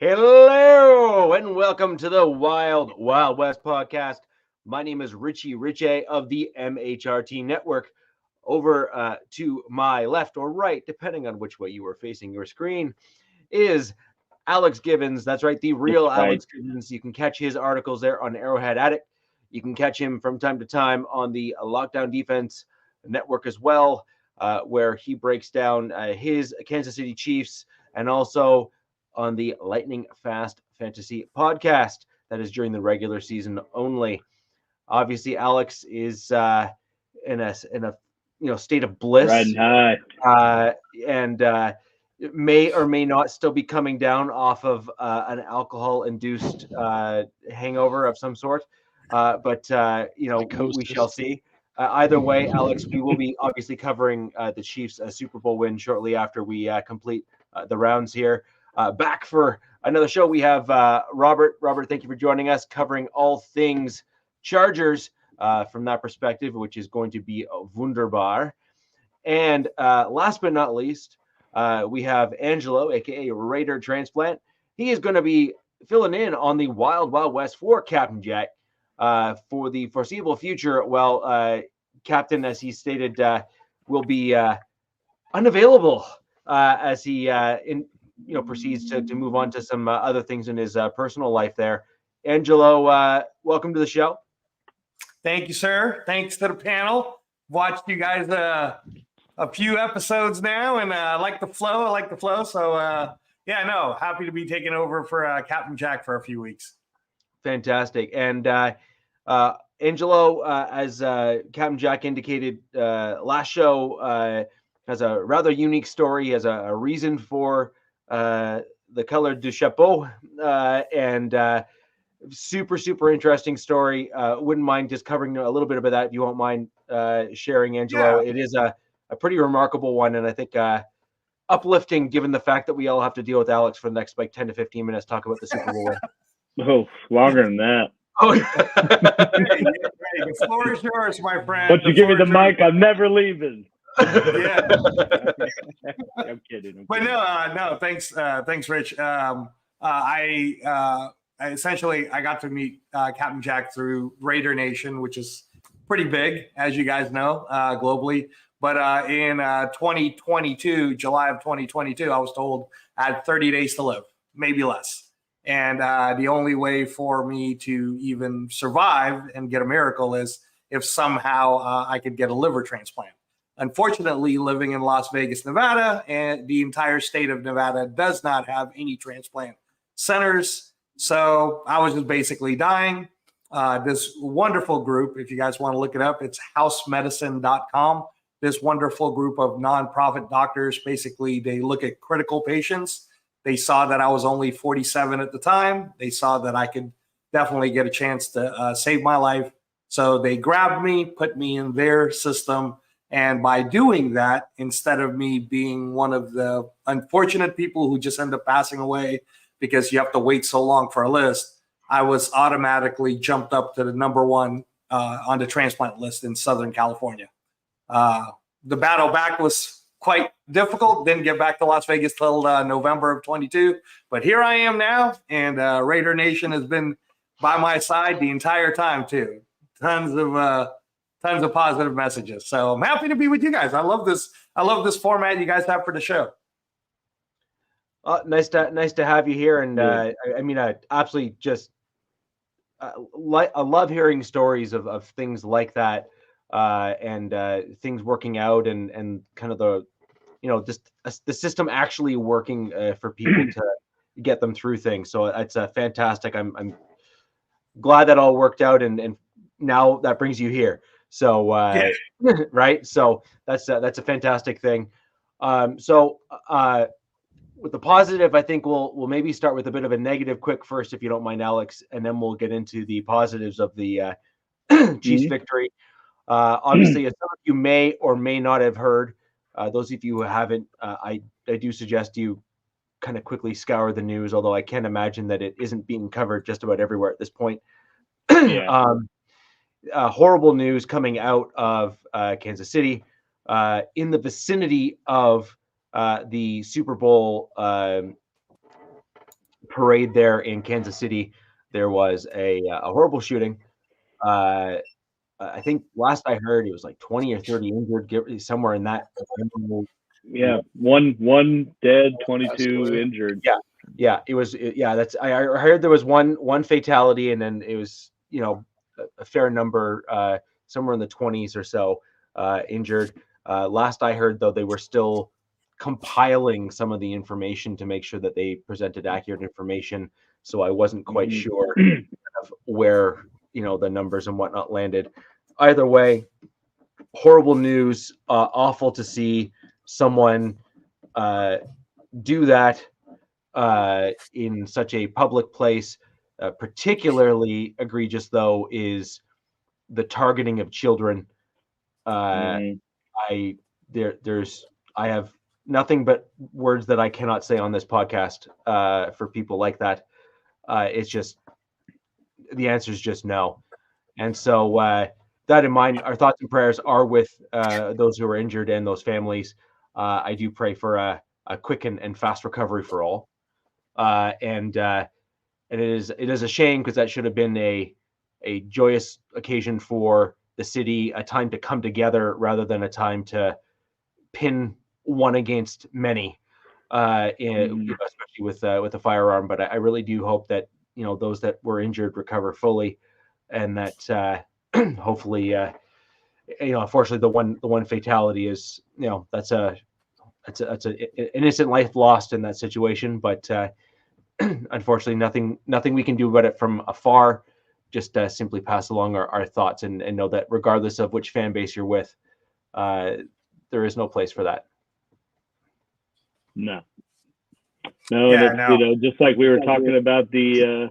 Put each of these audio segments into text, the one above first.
Hello and welcome to the Wild Wild West podcast. My name is Richie Riche of the MHRT Network. Over to my left or right, depending on which way you are facing your screen, is Alex Gibbons. That's right, the real Alex Gibbons. You can catch his articles there on Arrowhead Addict. You can catch him from time to time on the Lockdown Defense Network as well, where he breaks down his Kansas City Chiefs and also on the Lightning Fast Fantasy podcast. That is during the regular season only. Obviously, Alex is in a state of bliss, riding high, and may or may not still be coming down off of an alcohol-induced hangover of some sort. But we shall see. Either way, Alex, we will be obviously covering the Chiefs' Super Bowl win shortly after we complete the rounds here. Back for another show, we have Robert. Robert, thank you for joining us, covering all things Chargers from that perspective, which is going to be wunderbar. And last but not least, we have Angelo, aka Raider Transplant. He is going to be filling in on the Wild Wild West for Captain Jack for the foreseeable future. Well, Captain, as he stated, will be unavailable as he proceeds to move on to some other things in his personal life there. Angelo, welcome to the show. Thank you, sir. Thanks to the panel. Watched you guys a few episodes now, and I like the flow. So, happy to be taking over for Captain Jack for a few weeks. Fantastic. And Angelo, as Captain Jack indicated last show, has a rather unique story. He has a reason for the color du chapeau, and super interesting story. Wouldn't mind just covering a little bit about that if you won't mind sharing, Angelo. Yeah. It is a pretty remarkable one, and I think uplifting given the fact that we all have to deal with Alex for the next 10 to 15 minutes, talk about the Super Bowl win. Oh, longer than that. Oh, the floor is yours, my friend. Once you give me the mic, I'm never leaving. Yeah. I'm kidding. But no, thanks, Rich. I essentially got to meet Captain Jack through Raider Nation, which is pretty big, as you guys know, globally. But in 2022, July of 2022, I was told I had 30 days to live, maybe less. And the only way for me to even survive and get a miracle is if somehow I could get a liver transplant. Unfortunately, living in Las Vegas, Nevada, and the entire state of Nevada does not have any transplant centers. So I was just basically dying. This wonderful group, if you guys want to look it up, it's housemedicine.com. This wonderful group of nonprofit doctors, basically, they look at critical patients. They saw that I was only 47 at the time. They saw that I could definitely get a chance to save my life. So they grabbed me, put me in their system. And by doing that, instead of me being one of the unfortunate people who just end up passing away because you have to wait so long for a list, I was automatically jumped up to the number one on the transplant list in Southern California. The battle back was quite difficult. Didn't get back to Las Vegas till November of 22. But here I am now, and Raider Nation has been by my side the entire time too. Tons of positive messages. So I'm happy to be with you guys. I love this format you guys have for the show. Nice to have you here. And I absolutely just I love hearing stories of things like that and things working out and kind of the just the system actually working for people to get them through things. So it's fantastic. I'm glad that all worked out, and now that brings you here. So right. So that's a fantastic thing. With the positive, I think we'll maybe start with a bit of a negative quick first, if you don't mind, Alex, and then we'll get into the positives of the Chiefs victory. Obviously, as some of you may or may not have heard, those of you who haven't, I do suggest you kind of quickly scour the news, although I can't imagine that it isn't being covered just about everywhere at this point. Horrible news coming out of Kansas City in the vicinity of the Super Bowl parade there in Kansas City, there was a horrible shooting. I think last I heard it was like 20 or 30 injured, somewhere in that. Yeah, one dead, 22 injured. Yeah, it was. That's. I heard there was one fatality, and then it was a fair number, somewhere in the 20s or so, injured. Last I heard, though, they were still compiling some of the information to make sure that they presented accurate information. So I wasn't quite sure of where the numbers and whatnot landed. Either way, horrible news. Awful to see someone do that in such a public place. Particularly egregious, though, is the targeting of children. I have nothing but words that I cannot say on this podcast for people like that. It's just, the answer is just no. And so that in mind, our thoughts and prayers are with those who are injured and those families. I do pray for a quick and fast recovery for all. And it is a shame, because that should have been a joyous occasion for the city, a time to come together rather than a time to pin one against many, especially with a firearm. But I really do hope that those that were injured recover fully, and that hopefully, unfortunately, the one fatality is that's an innocent life lost in that situation. But unfortunately, nothing we can do about it from afar. Just simply pass along our thoughts and know that regardless of which fan base you're with, there is no place for that. No. Just like we were talking about the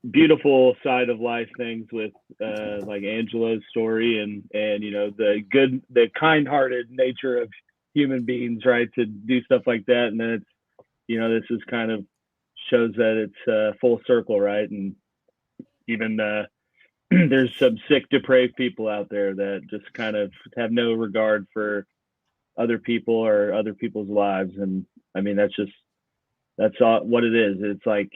beautiful side of life things with like Angela's story and the kind-hearted nature of human beings, right, to do stuff like that. And then it's this is kind of shows that it's full circle, right? And even there's some sick, depraved people out there that just kind of have no regard for other people or other people's lives. And I mean, that's all what it is. It's like,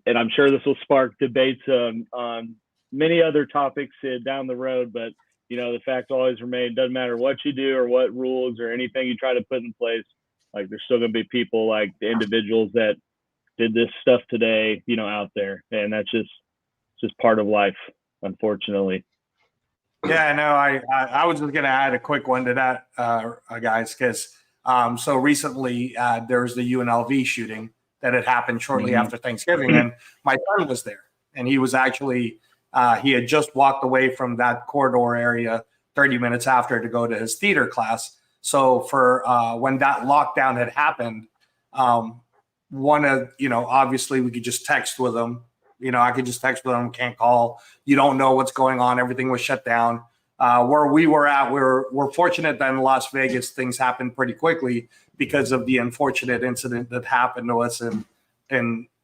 and I'm sure this will spark debates on many other topics down the road, but the fact always remains, doesn't matter what you do or what rules or anything you try to put in place, like there's still going to be people like the individuals that did this stuff today, out there. And that's just part of life, unfortunately. Yeah, no, I was just going to add a quick one to that, guys, because so recently there was the UNLV shooting that had happened shortly after Thanksgiving, and my son was there, and he was actually he had just walked away from that corridor area 30 minutes after to go to his theater class. So for when that lockdown had happened, obviously we could just text with him. I could just text with them, can't call. You don't know what's going on. Everything was shut down. Where we were at, we're fortunate that in Las Vegas, things happened pretty quickly because of the unfortunate incident that happened to us in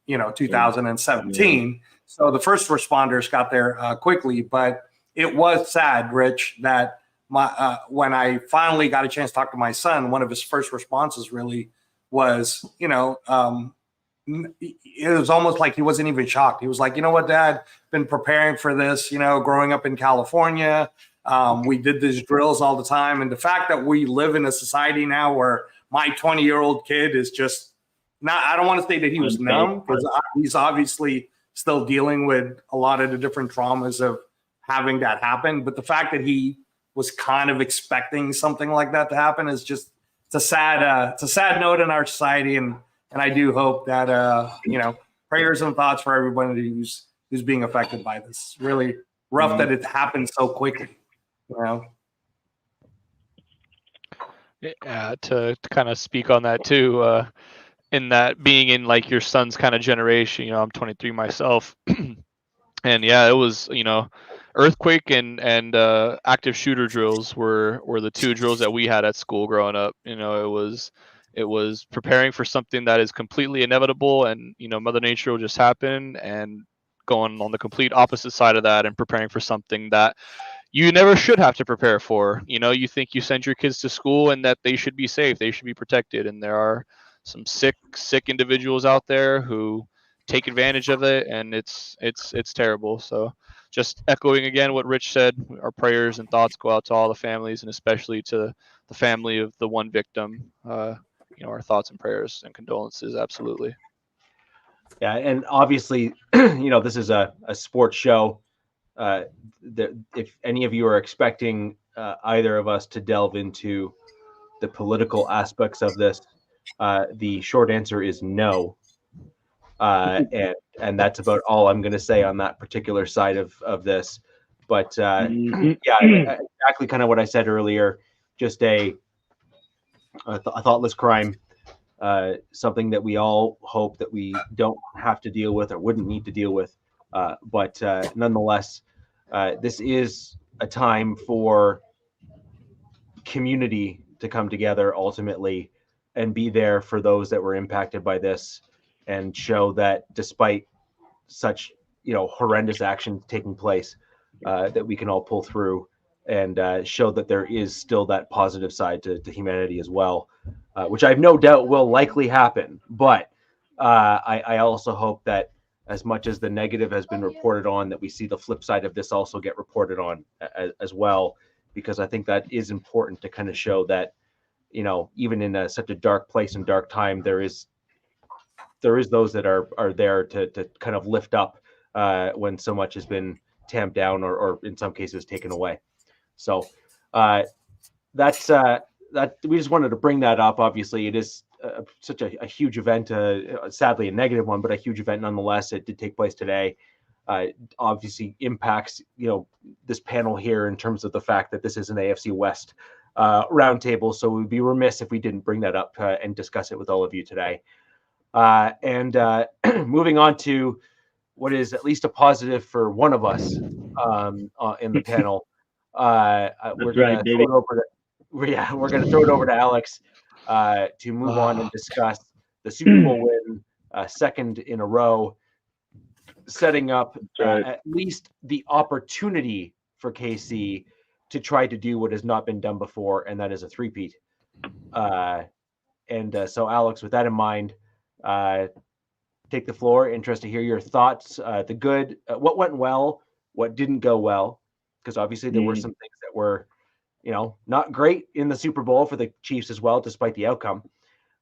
2017. Yeah. So the first responders got there quickly, but it was sad, Rich, that when I finally got a chance to talk to my son, one of his first responses really was, it was almost like he wasn't even shocked. He was like, what, Dad, been preparing for this, growing up in California. We did these drills all the time. And the fact that we live in a society now where my 20-year-old kid is just not, I don't want to say that he was numb, because he's obviously still dealing with a lot of the different traumas of having that happen. But the fact that he was kind of expecting something like that to happen is just, it's a sad note in our society. And I do hope that, prayers and thoughts for everybody who's being affected by this. Really rough that it happened so quickly. Yeah, to kind of speak on that too, in that being in like your son's kind of generation, I'm 23 myself. And yeah, it was, earthquake and active shooter drills were the two drills that we had at school growing up. It was preparing for something that is completely inevitable, and Mother Nature will just happen, and going on the complete opposite side of that and preparing for something that you never should have to prepare for. You think you send your kids to school and that they should be safe, they should be protected, and there are some sick individuals out there who take advantage of it, and it's terrible. So just echoing again what Rich said, our prayers and thoughts go out to all the families, and especially to the family of the one victim. Our thoughts and prayers and condolences, absolutely. Yeah, and obviously, this is a sports show. If any of you are expecting either of us to delve into the political aspects of this, the short answer is no. And that's about all I'm going to say on that particular side of this. But yeah, exactly kind of what I said earlier, just a thoughtless crime, something that we all hope that we don't have to deal with or wouldn't need to deal with. But nonetheless, this is a time for community to come together ultimately and be there for those that were impacted by this, and show that despite such horrendous actions taking place, that we can all pull through and show that there is still that positive side to humanity as well, which I have no doubt will likely happen. But I also hope that as much as the negative has been reported on, that we see the flip side of this also get reported on as well, because I think that is important to kind of show that, even in such a dark place and dark time, there is those that are there to kind of lift up when so much has been tamped down or in some cases taken away. So that's that we just wanted to bring that up. Obviously, it is such a huge event, sadly a negative one, but a huge event nonetheless. It did take place today. Obviously impacts this panel here in terms of the fact that this is an AFC West roundtable. So we'd be remiss if we didn't bring that up and discuss it with all of you today. And moving on to what is at least a positive for one of us in the panel. We're going to throw it over to Alex to move on and discuss the Super Bowl win, second in a row, setting up at least the opportunity for KC to try to do what has not been done before, and that is a three-peat. So, Alex, with that in mind, take the floor. Interested to hear your thoughts. The good, what went well, what didn't go well, because obviously there were some things that were, not great in the Super Bowl for the Chiefs as well, despite the outcome.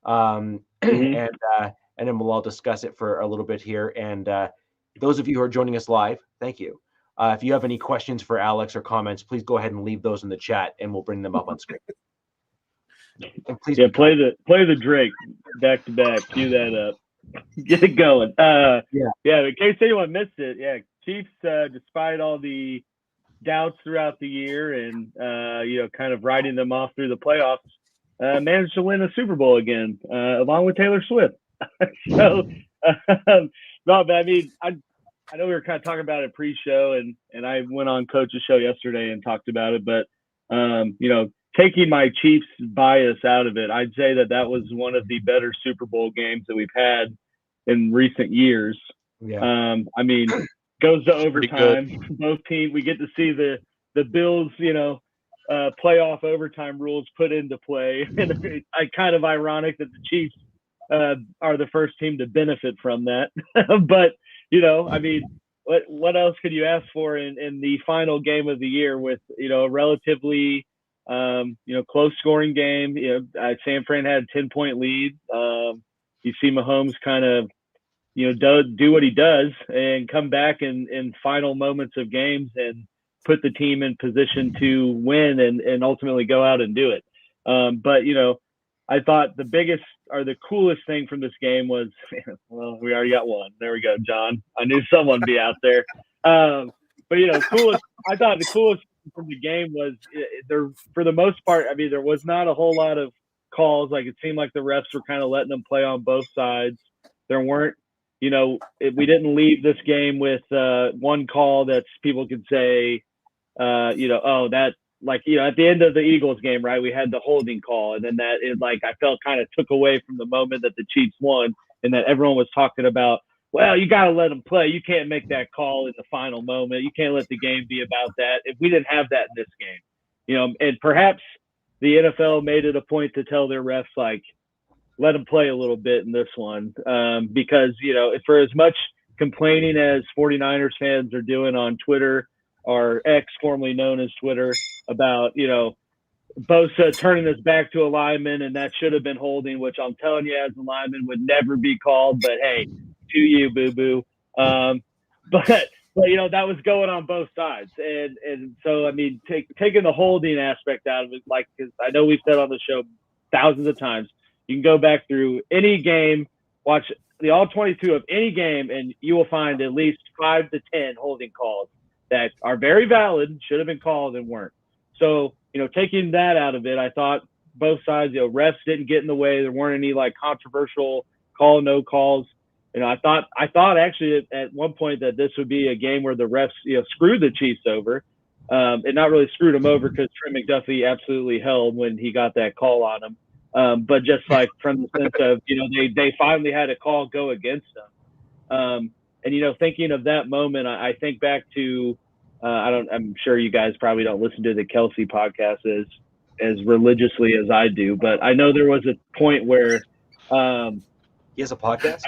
And then we'll all discuss it for a little bit here. And those of you who are joining us live, thank you. If you have any questions for Alex or comments, please go ahead and leave those in the chat, and we'll bring them up on screen. And please, play the Drake back to back. Cue that up. Get it going. In case anyone missed it, Chiefs, despite all the doubts throughout the year and kind of riding them off through the playoffs, managed to win a Super Bowl again, along with Taylor Swift. So, no, but I mean, I know we were kind of talking about it pre-show, and I went on Coach's show yesterday and talked about it, but taking my Chiefs bias out of it, I'd say that was one of the better Super Bowl games that we've had in recent years. Yeah. I mean, goes to overtime. Both teams, we get to see the Bills, playoff overtime rules put into play. And I kind of ironic that the Chiefs are the first team to benefit from that. But, I mean, what else could you ask for in the final game of the year with, a relatively close scoring game? San Fran had a 10-point lead. You see Mahomes kind of, do what he does and come back in final moments of games and put the team in position to win and ultimately go out and do it. But, I thought the biggest or the coolest thing from this game was, well, we already got one. There we go, John. I knew someone would be out there. But, I thought the coolest from the game was there, for the most part, I mean, there was not a whole lot of calls. Like, it seemed like the refs were kind of letting them play on both sides. There weren't, we didn't leave this game with one call that people could say, at the end of the Eagles game, right, we had the holding call, and then that is I felt kind of took away from the moment that the Chiefs won, and that everyone was talking about, well, you got to let them play. You can't make that call in the final moment. You can't let the game be about that. If we didn't have that in this game, and perhaps the NFL made it a point to tell their refs, let him play a little bit in this one, because, for as much complaining as 49ers fans are doing on Twitter, or X, formerly known as Twitter, about, Bosa turning his back to a lineman and that should have been holding, which I'm telling you as a lineman would never be called, but hey, to you, boo-boo. But that was going on both sides. And so, I mean, taking the holding aspect out of it, like, because I know we've said on the show thousands of times, you can go back through any game, watch the all 22 of any game, and you will find at least 5 to 10 holding calls that are very valid, should have been called and weren't. So, taking that out of it, I thought both sides, refs didn't get in the way. There weren't any like controversial no calls. I thought actually at one point that this would be a game where the refs, screwed the Chiefs over, and not really screwed them over because Trent McDuffie absolutely held when he got that call on him. But just like from the sense of, they finally had a call go against them. And, thinking of that moment, I think back to, I'm sure you guys probably don't listen to the Kelsey podcast as religiously as I do, but I know there was a point where, he has a podcast?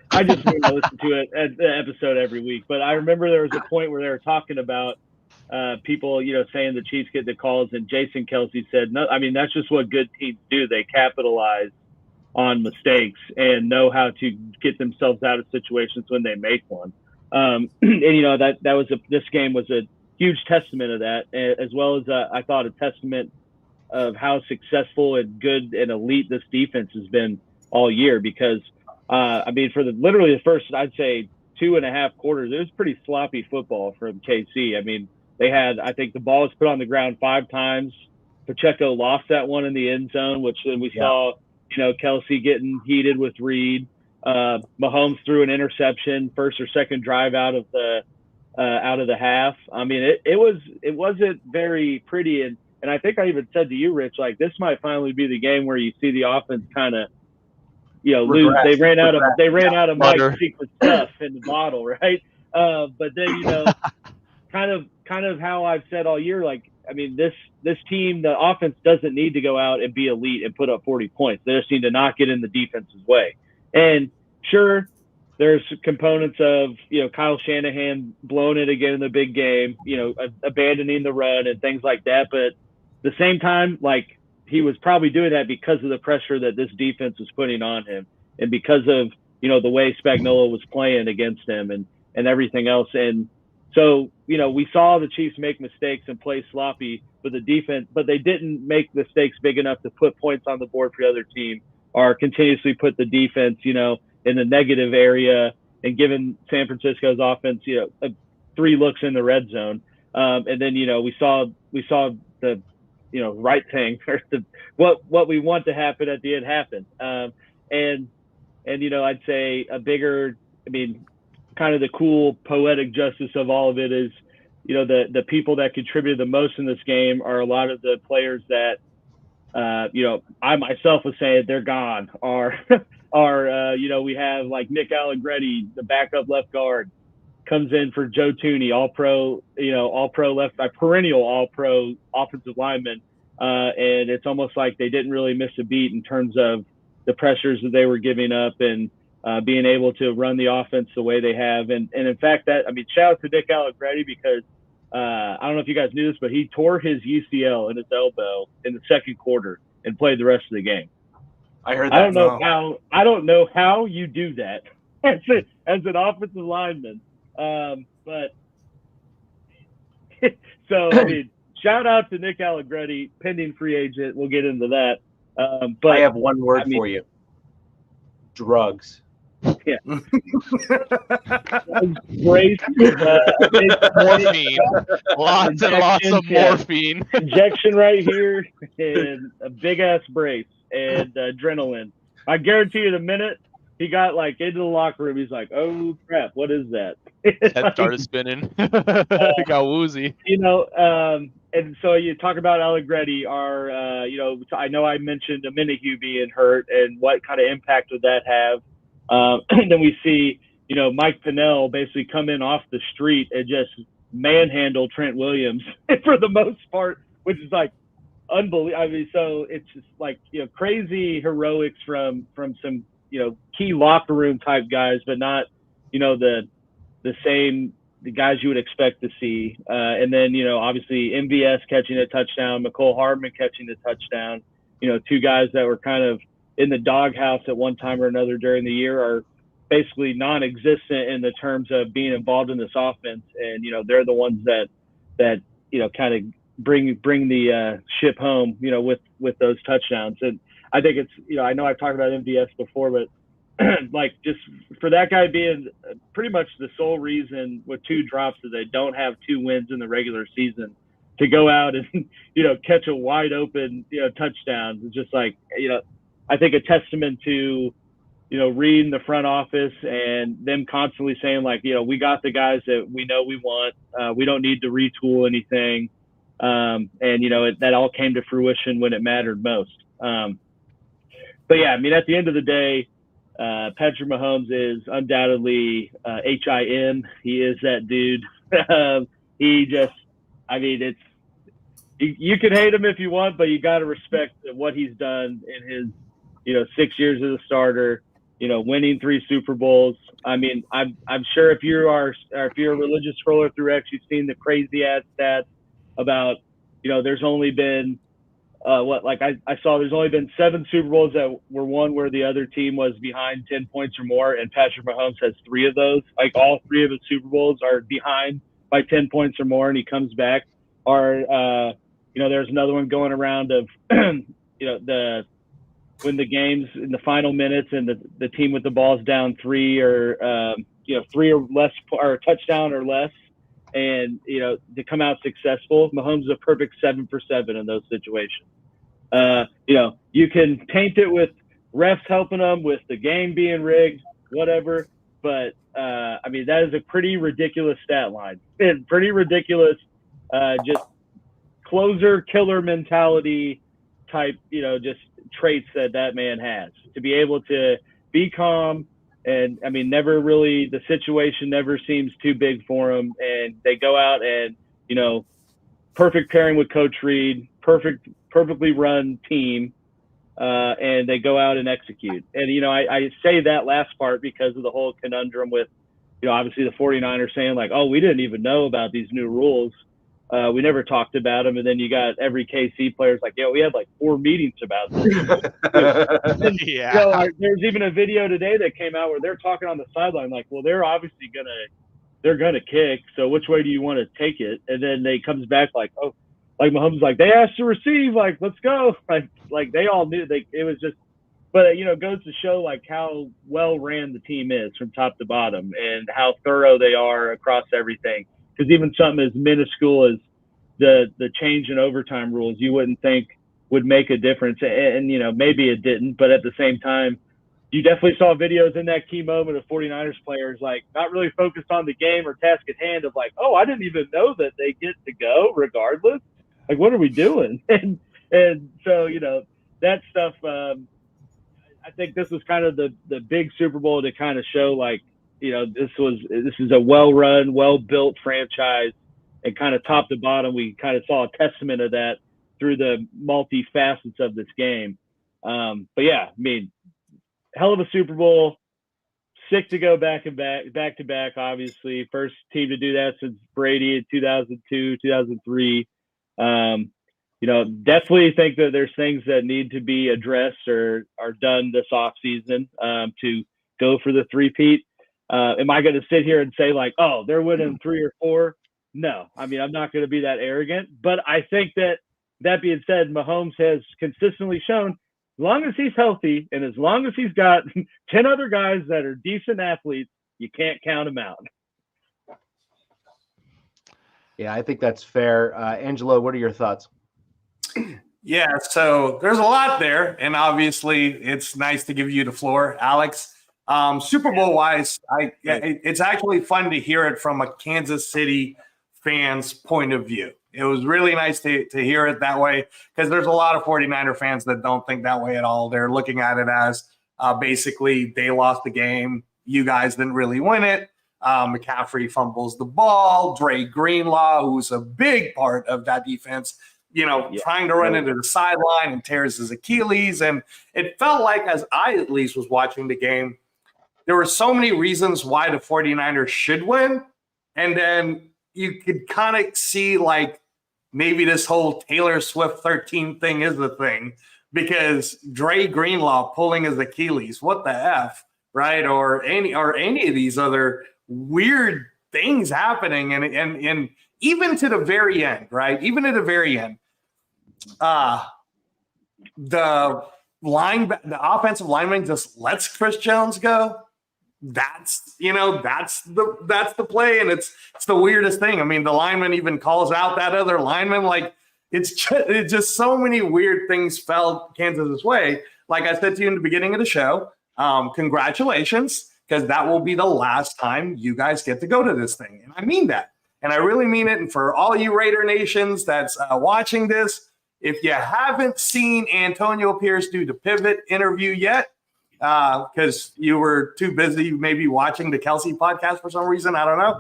I just want to listen to it at the episode every week. But I remember there was a point where they were talking about people, saying the Chiefs get the calls, and Jason Kelsey said, "No, I mean that's just what good teams do. They capitalize on mistakes and know how to get themselves out of situations when they make one." And this game was a huge testament of that, as well as I thought a testament of how successful and good and elite this defense has been all year, because for literally the first, I'd say 2.5 quarters, it was pretty sloppy football from KC. I mean, I think the ball was put on the ground 5 times. Pacheco lost that one in the end zone, which then we saw, Kelsey getting heated with Reed. Mahomes threw an interception, first or second drive out of the half. I mean, it wasn't very pretty. And I think I even said to you, Rich, like, this might finally be the game where you see the offense kind of, lose. They ran out of Mike's secret stuff in the bottle, right? But then, kind of how I've said all year, like, I mean, this team, the offense doesn't need to go out and be elite and put up 40 points. They just need to not get in the defense's way. And sure, there's components of, Kyle Shanahan blowing it again in the big game, abandoning the run and things like that. But at the same time, like, he was probably doing that because of the pressure that this defense was putting on him, and because of, the way Spagnuolo was playing against him and everything else. And so, we saw the Chiefs make mistakes and play sloppy for the defense, but they didn't make mistakes big enough to put points on the board for the other team, or continuously put the defense, in the negative area and giving San Francisco's offense, 3 looks in the red zone. And then, we saw the, right thing, what we want to happen at the end happen. And I'd say a bigger, kind of the cool poetic justice of all of it is, the people that contributed the most in this game are a lot of the players that, I myself was saying they're gone, or we have like Nick Allegretti, the backup left guard, comes in for Joe Tooney, all-pro left, perennial all-pro offensive lineman. And it's almost like they didn't really miss a beat in terms of the pressures that they were giving up and being able to run the offense the way they have. And in fact, shout out to Nick Allegretti, because I don't know if you guys knew this, but he tore his UCL in his elbow in the second quarter and played the rest of the game. I heard that. I don't know how you do that as an offensive lineman. But so, shout out to Nick Allegretti, pending free agent. We'll get into that. But I have one word for you: drugs. Yeah. Brace, morphine. Lots and lots of morphine. Injection right here, and a big ass brace and adrenaline. I guarantee you, the minute he got like into the locker room, he's like, "Oh crap, what is that?" Head started spinning. He got woozy. And so you talk about Allegretti, I know I mentioned Minihue being hurt and what kind of impact would that have. And then we see, Mike Pennell basically come in off the street and just manhandle Trent Williams for the most part, which is like, unbelievable. I mean, so it's just like, crazy heroics from some, key locker room type guys, but not, the guys you would expect to see. And then, obviously MVS catching a touchdown, McCole Hardman catching a touchdown, two guys that were kind of in the doghouse at one time or another during the year are basically non-existent in the terms of being involved in this offense. And, they're the ones that kind of bring the ship home, with those touchdowns. And I think it's, I know I've talked about MVS before, but like just for that guy being pretty much the sole reason with 2 drops that they don't have 2 wins in the regular season, to go out and, catch a wide open, touchdown is just like, I think a testament to, reading the front office and them constantly saying like, we got the guys that we know we want. We don't need to retool anything. And, that all came to fruition when it mattered most. But yeah, I mean, at the end of the day, Patrick Mahomes is undoubtedly HIM. He is that dude. You can hate him if you want, but you got to respect what he's done in his, 6 years as a starter, winning 3 Super Bowls. I mean, I'm sure if you're a religious scroller through X, you've seen the crazy ass stats about, there's only been, I saw there's only been 7 Super Bowls that were won where the other team was behind 10 points or more, and Patrick Mahomes has 3 of those. Like all 3 of his Super Bowls are behind by 10 points or more, and he comes back. Or, there's another one going around of, when the game's in the final minutes and the team with the ball's down 3 or 3 or less, or a touchdown or less, and to come out successful. Mahomes is a perfect 7 for 7 in those situations. You can paint it with refs helping them, with the game being rigged, whatever. But I mean, that is a pretty ridiculous stat line and pretty ridiculous, just closer killer mentality type, just traits that man has, to be able to be calm. And I mean, never really, the situation never seems too big for them. And they go out and, perfect pairing with Coach Reed, perfectly run team. And they go out and execute. And, I say that last part because of the whole conundrum with, obviously the 49ers saying like, oh, we didn't even know about these new rules. We never talked about them. And then you got every KC player's like, we had like 4 meetings about this. Yeah. There's even a video today that came out where they're talking on the sideline like, well, they're obviously they're gonna kick. So which way do you want to take it? And then they comes back like, oh, like Mahomes like, they asked to receive, like, let's go. Like they all knew it was just, but it goes to show like how well ran the team is from top to bottom and how thorough they are across everything. Because even something as minuscule as the change in overtime rules, you wouldn't think would make a difference. And maybe it didn't, but at the same time, you definitely saw videos in that key moment of 49ers players like not really focused on the game or task at hand of like, oh, I didn't even know that they get to go regardless. Like, what are we doing? And so, that stuff, I think this was kind of the big Super Bowl to kind of show like, this is a well-run, well-built franchise, and kind of top to bottom, we kind of saw a testament of that through the multi-facets of this game. But yeah, I mean, hell of a Super Bowl. Sick to go back to back, obviously. First team to do that since Brady in 2002, 2003. Definitely think that there's things that need to be addressed or are done this offseason to go for the three-peat. Am I going to sit here and say like, oh, they're winning 3 or 4? No, I mean, I'm not going to be that arrogant, but I think that being said, Mahomes has consistently shown as long as he's healthy and as long as he's got 10 other guys that are decent athletes, you can't count him out. Yeah, I think that's fair. Angelo, what are your thoughts? Yeah, so there's a lot there, and obviously it's nice to give you the floor, Alex. Super Bowl wise, it's actually fun to hear it from a Kansas City fan's point of view. It was really nice to hear it that way, because there's a lot of 49er fans that don't think that way at all. They're looking at it as basically they lost the game. You guys didn't really win it. McCaffrey fumbles the ball. Dre Greenlaw, who's a big part of that defense, trying to run into the sideline and tears his Achilles. And it felt like, as I at least was watching the game, there were so many reasons why the 49ers should win. And then you could kind of see like maybe this whole Taylor Swift 13 thing is the thing, because Dre Greenlaw pulling his Achilles, what the F, right? Or any of these other weird things happening. And even to the very end, right? Even at the very end, the offensive lineman just lets Chris Jones go. That's the play, and it's the weirdest thing. I mean, the lineman even calls out that other lineman. Like it's just so many weird things fell Kansas's way. Like I said to you in the beginning of the show, congratulations, because that will be the last time you guys get to go to this thing, and I mean that, and I really mean it. And for all you Raider Nations that's watching this, if you haven't seen Antonio Pierce do the pivot interview yet, because you were too busy maybe watching the Kelsey podcast for some reason, I don't know.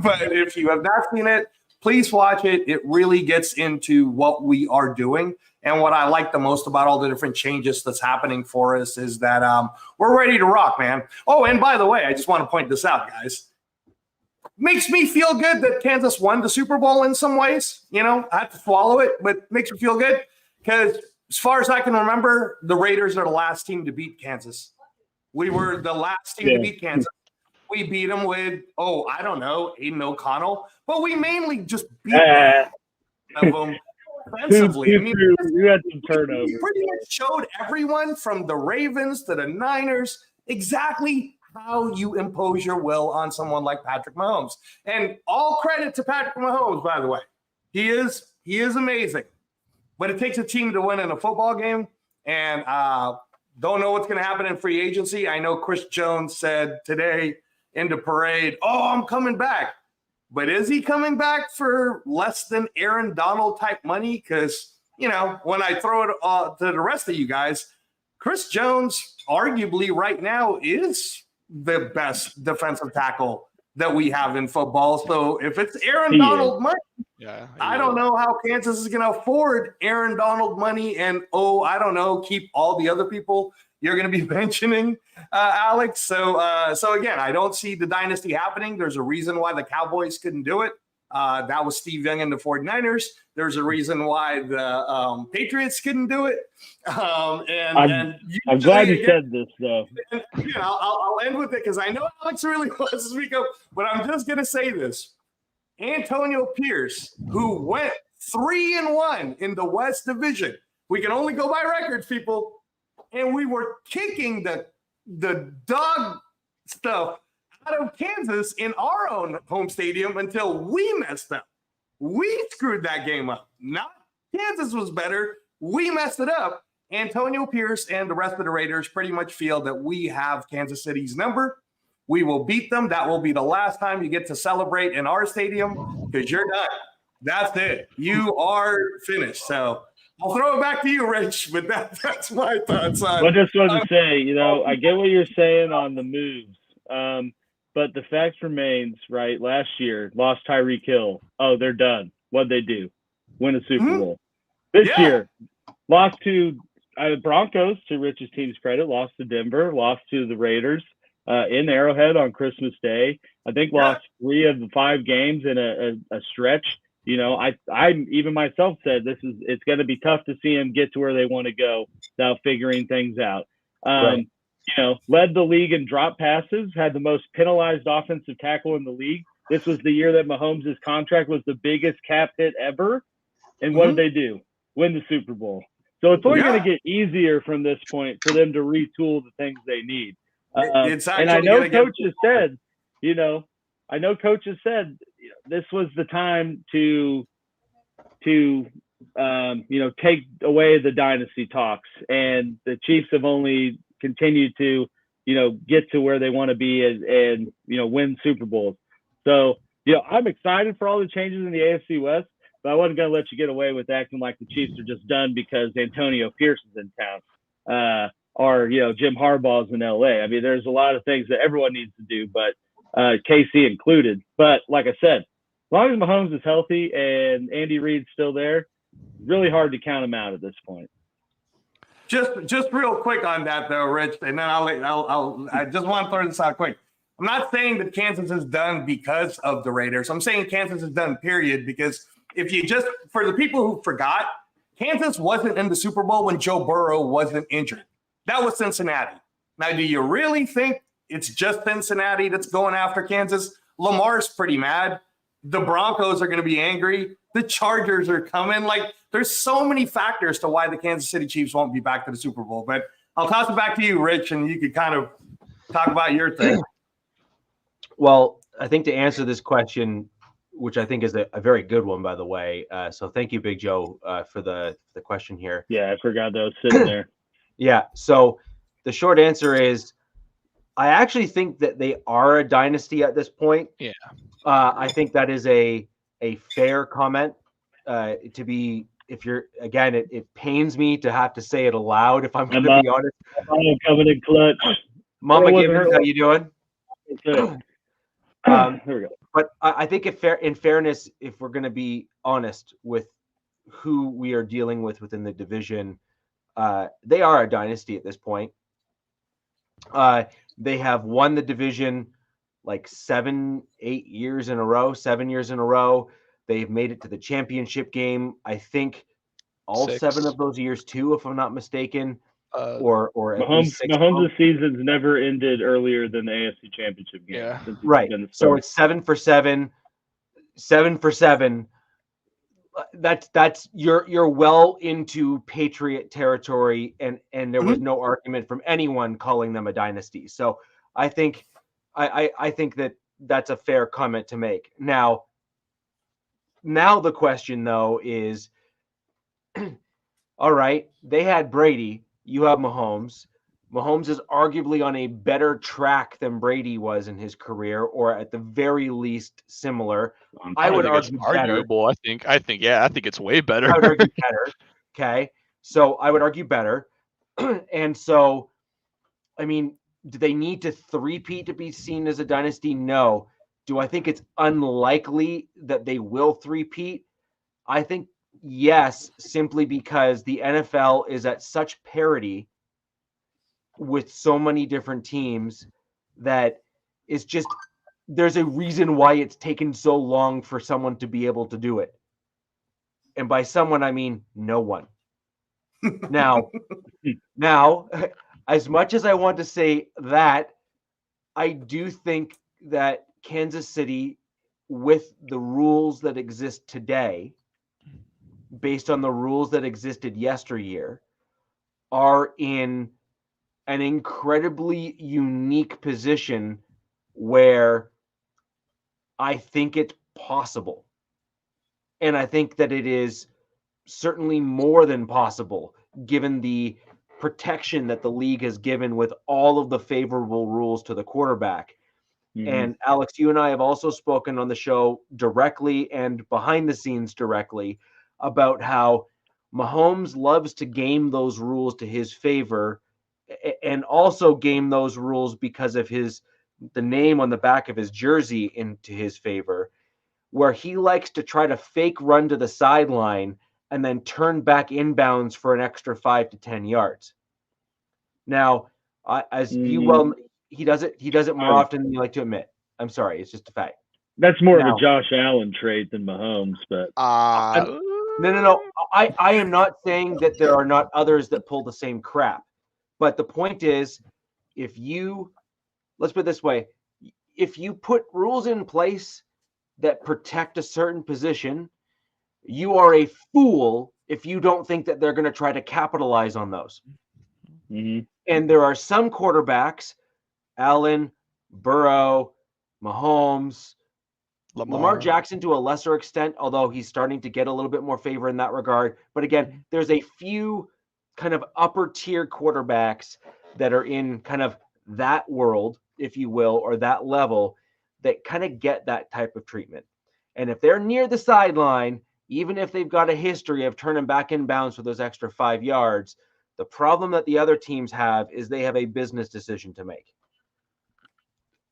But if you have not seen it, please watch it. It really gets into what we are doing. And what I like the most about all the different changes that's happening for us is that we're ready to rock, man. Oh, and by the way, I just want to point this out, guys. Makes me feel good that Kansas won the Super Bowl in some ways. I have to swallow it, but makes me feel good because as far as I can remember, the Raiders are the last team to beat Kansas. We were the last team to beat Kansas. We beat them with, I don't know, Aiden O'Connell. But we mainly just beat them offensively. I mean, you had some turnovers. We pretty much showed everyone from the Ravens to the Niners exactly how you impose your will on someone like Patrick Mahomes. And all credit to Patrick Mahomes, by the way. He is amazing. But it takes a team to win in a football game, and don't know what's going to happen in free agency. I know Chris Jones said today in the parade, I'm coming back. But is he coming back for less than Aaron Donald type money? Because, when I throw it to the rest of you guys, Chris Jones arguably right now is the best defensive tackle that we have in football. So if it's Aaron Donald money, I don't know how Kansas is going to afford Aaron Donald money and, I don't know, keep all the other people you're going to be mentioning, Alex. So again, I don't see the dynasty happening. There's a reason why the Cowboys couldn't do it. That was Steve Young and the 49ers. There's a reason why the Patriots couldn't do it. I'm glad you said this, though. And, I'll end with it because I know Alex really wants to speak up, but I'm just going to say this. Antonio Pierce, who went 3-1 in the West Division. We can only go by records, people. And we were kicking the dog stuff out of Kansas in our own home stadium until we messed up. We screwed that game up. Not Kansas was better. We messed it up. Antonio Pierce and the rest of the Raiders pretty much feel that we have Kansas City's number. We will beat them. That will be the last time you get to celebrate in our stadium because you're done. That's it. You are finished. So I'll throw it back to you, Rich, but that's my thoughts on it. I just wanted to say, I get what you're saying on the moves, but the fact remains, right, last year, lost Tyreek Hill. Oh, they're done. What'd they do? Win a Super Bowl. This year, lost to the Broncos, to Rich's team's credit, lost to Denver, lost to the Raiders in Arrowhead on Christmas Day. I think lost 3 of the 5 games in a stretch. I even myself said it's going to be tough to see them get to where they want to go without figuring things out. Led the league in drop passes, had the most penalized offensive tackle in the league. This was the year that Mahomes' contract was the biggest cap hit ever. And what did they do? Win the Super Bowl. So it's only going to get easier from this point for them to retool the things they need. And I know coaches said, this was the time to take away the dynasty talks, and the Chiefs have only continued to, get to where they want to be and win Super Bowls. So, I'm excited for all the changes in the AFC West, but I wasn't going to let you get away with acting like the Chiefs are just done because Antonio Pierce is in town, or Jim Harbaugh's in LA. I mean, there's a lot of things that everyone needs to do, but KC included. But like I said, as long as Mahomes is healthy and Andy Reid's still there, really hard to count them out at this point. Just real quick on that though, Rich, and then I just want to throw this out quick. I'm not saying that Kansas is done because of the Raiders. I'm saying Kansas is done, period, because if you just, for the people who forgot, Kansas wasn't in the Super Bowl when Joe Burrow wasn't injured. That was Cincinnati. Now, do you really think it's just Cincinnati that's going after Kansas? Lamar's pretty mad. The Broncos are going to be angry. The Chargers are coming. Like, there's so many factors to why the Kansas City Chiefs won't be back to the Super Bowl. But I'll toss it back to you, Rich, and you could kind of talk about your thing. Well, I think to answer this question, which I think is a very good one, by the way. So thank you, Big Joe, for the question here. Yeah, I forgot that was sitting there. Yeah. So the short answer is I actually think that they are a dynasty at this point. Yeah. I think that is a fair comment to be. If you're, again, it pains me to have to say it aloud. If I'm going to be honest, Mama coming in clutch. Mama Gibbons, how you doing? There we go. But I think in fairness, if we're going to be honest with who we are dealing with within the division, they are a dynasty at this point. They have won the division like 7 years in a row. They've made it to the championship game. I think all 6. 7 of those years too, if I'm not mistaken. Or at least 6. Mahomes' season's never ended earlier than the AFC Championship game. Yeah. Right. So it's 7 for 7, 7 for 7. That's you're well into Patriot territory, and there was no argument from anyone calling them a dynasty. So I think I think that that's a fair comment to make. Now the question though is, all right, they had Brady. You have Mahomes. Mahomes is arguably on a better track than Brady was in his career, or at the very least similar. I would argue arguable. Better. I think it's way better. I would argue better. Okay. So I would argue better. And so, I mean, do they need to three-peat to be seen as a dynasty? No. Do I think it's unlikely that they will three-peat? I think yes, simply because the NFL is at such parity with so many different teams that it's just, there's a reason why it's taken so long for someone to be able to do it. And by someone, I mean no one. Now, as much as I want to say that, I do think that Kansas City, with the rules that exist today, based on the rules that existed yesteryear, are in an incredibly unique position where I think it's possible. And I think that it is certainly more than possible, given the protection that the league has given with all of the favorable rules to the quarterback. Mm-hmm. And Alex, you and I have also spoken on the show directly and behind the scenes directly about how Mahomes loves to game those rules to his favor, and also game those rules because of the name on the back of his jersey into his favor, where he likes to try to fake run to the sideline and then turn back inbounds for an extra 5 to 10 yards. Now, he does it more often than you like to admit. I'm sorry, it's just a fact. That's more of a Josh Allen trait than Mahomes, but no. I am not saying that there are not others that pull the same crap. But the point is, let's put it this way, if you put rules in place that protect a certain position, you are a fool if you don't think that they're going to try to capitalize on those. Mm-hmm. And there are some quarterbacks, Allen, Burrow, Mahomes, Lamar Jackson to a lesser extent, although he's starting to get a little bit more favor in that regard. But again, there's a few kind of upper tier quarterbacks that are in kind of that world, if you will, or that level, that kind of get that type of treatment. And if they're near the sideline, even if they've got a history of turning back inbounds for those extra 5 yards, the problem that the other teams have is they have a business decision to make.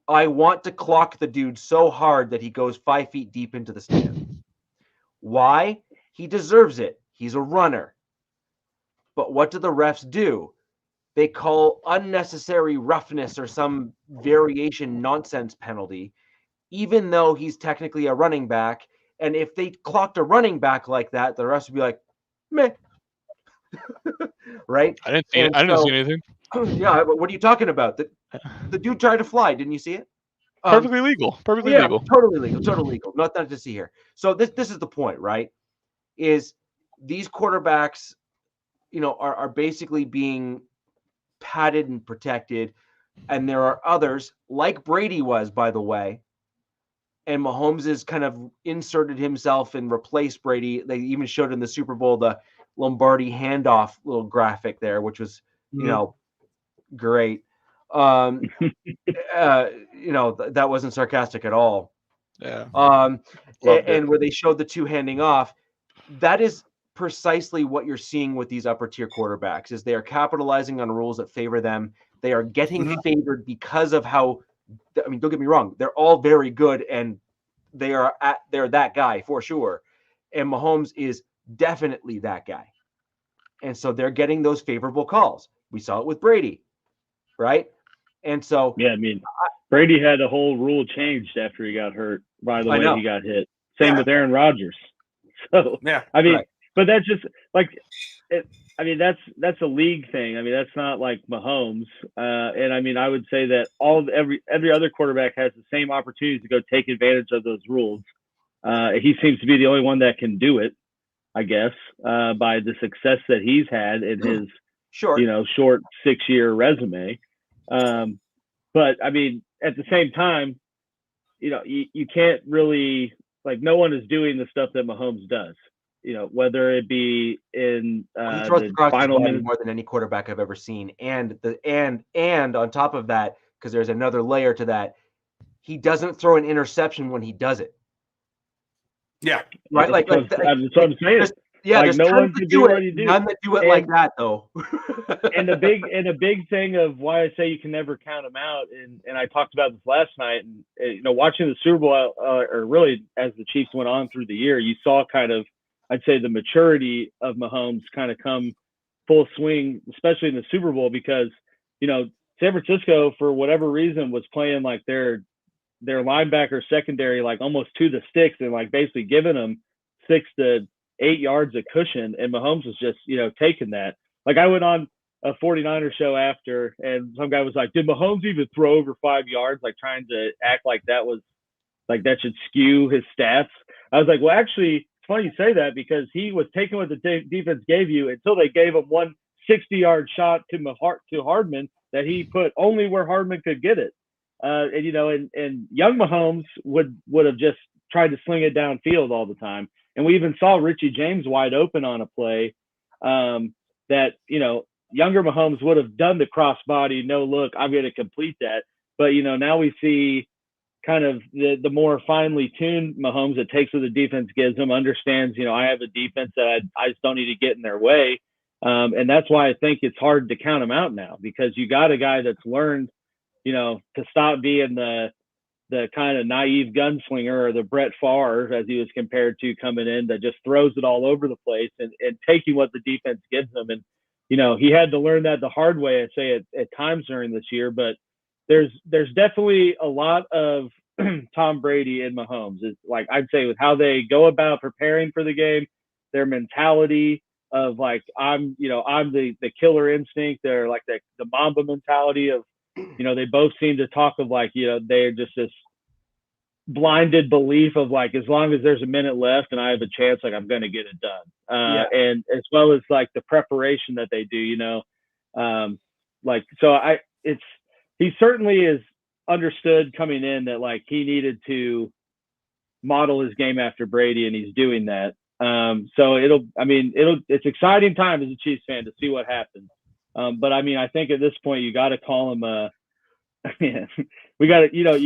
I want to clock the dude so hard that he goes 5 feet deep into the stand. Why? He deserves it. He's a runner. But what do the refs do? They call unnecessary roughness or some variation nonsense penalty, even though he's technically a running back. And if they clocked a running back like that, the refs would be like, meh. Right? I didn't see it. I didn't see anything. Yeah, but what are you talking about? The dude tried to fly. Didn't you see it? Perfectly legal. Perfectly yeah, legal. Totally legal. Totally legal. Nothing to see here. So this is the point, right? Is these quarterbacks, are basically being padded and protected, and there are others like Brady was, by the way. And Mahomes has kind of inserted himself and replaced Brady. They even showed in the Super Bowl the Lombardi handoff little graphic there, which was, great. That wasn't sarcastic at all. Yeah. And where they showed the two handing off, that is precisely what you're seeing with these upper tier quarterbacks is they are capitalizing on rules that favor them. They are getting favored because of how, don't get me wrong, they're all very good and they're that guy for sure. And Mahomes is definitely that guy. And so they're getting those favorable calls. We saw it with Brady, right? And so Brady had a whole rule changed after he got hurt by the way he got hit. Same with Aaron Rodgers. So but that's just like that's a league thing. That's not like Mahomes. And I would say that every other quarterback has the same opportunity to go take advantage of those rules. He seems to be the only one that can do it, I guess, by the success that he's had in his short 6-year resume. But at the same time, you can't really, like, no one is doing the stuff that Mahomes does. Whether it be in he throws the final minute more than any quarterback I've ever seen, and on top of that, because there's another layer to that, he doesn't throw an interception when he does it. Yeah, right. Like that's what I'm saying. There's no one can do what you do. None that do it like that, though. and a big thing of why I say you can never count them out, and I talked about this last night, and watching the Super Bowl, or really as the Chiefs went on through the year, you saw kind of, I'd say, the maturity of Mahomes kind of come full swing, especially in the Super Bowl, because San Francisco, for whatever reason, was playing like their linebacker secondary like almost to the sticks and like basically giving them 6 to 8 yards of cushion, and Mahomes was just taking that. Like, I went on a 49er show after, and some guy was like, did Mahomes even throw over 5 yards, like trying to act like that was like that should skew his stats. I was like, well, actually, it's funny you say that, because he was taking what the defense gave you until they gave him one 60-yard shot to Hardman that he put only where Hardman could get it. And young Mahomes would have just tried to sling it downfield all the time. And we even saw Richie James wide open on a play that, younger Mahomes would have done the crossbody, no look, I'm going to complete that. But, now we see kind of the more finely tuned Mahomes that takes what the defense gives him, understands, I have a defense that I just don't need to get in their way. And that's why I think it's hard to count him out now, because you got a guy that's learned, to stop being the kind of naive gunslinger, or the Brett Favre, as he was compared to, coming in that just throws it all over the place and taking what the defense gives him. And, he had to learn that the hard way, I'd say, at times during this year. But there's definitely a lot of Tom Brady and Mahomes. It's like, I'd say, with how they go about preparing for the game, their mentality of like, I'm the killer instinct. They're like the Mamba mentality of, they both seem to talk of like, they're just this blinded belief of like, as long as there's a minute left and I have a chance, like, I'm going to get it done. And as well as like the preparation that they do, he certainly is understood coming in that like he needed to model his game after Brady, and he's doing that. So it's exciting time as a Chiefs fan to see what happens. But I think at this point you got to call him you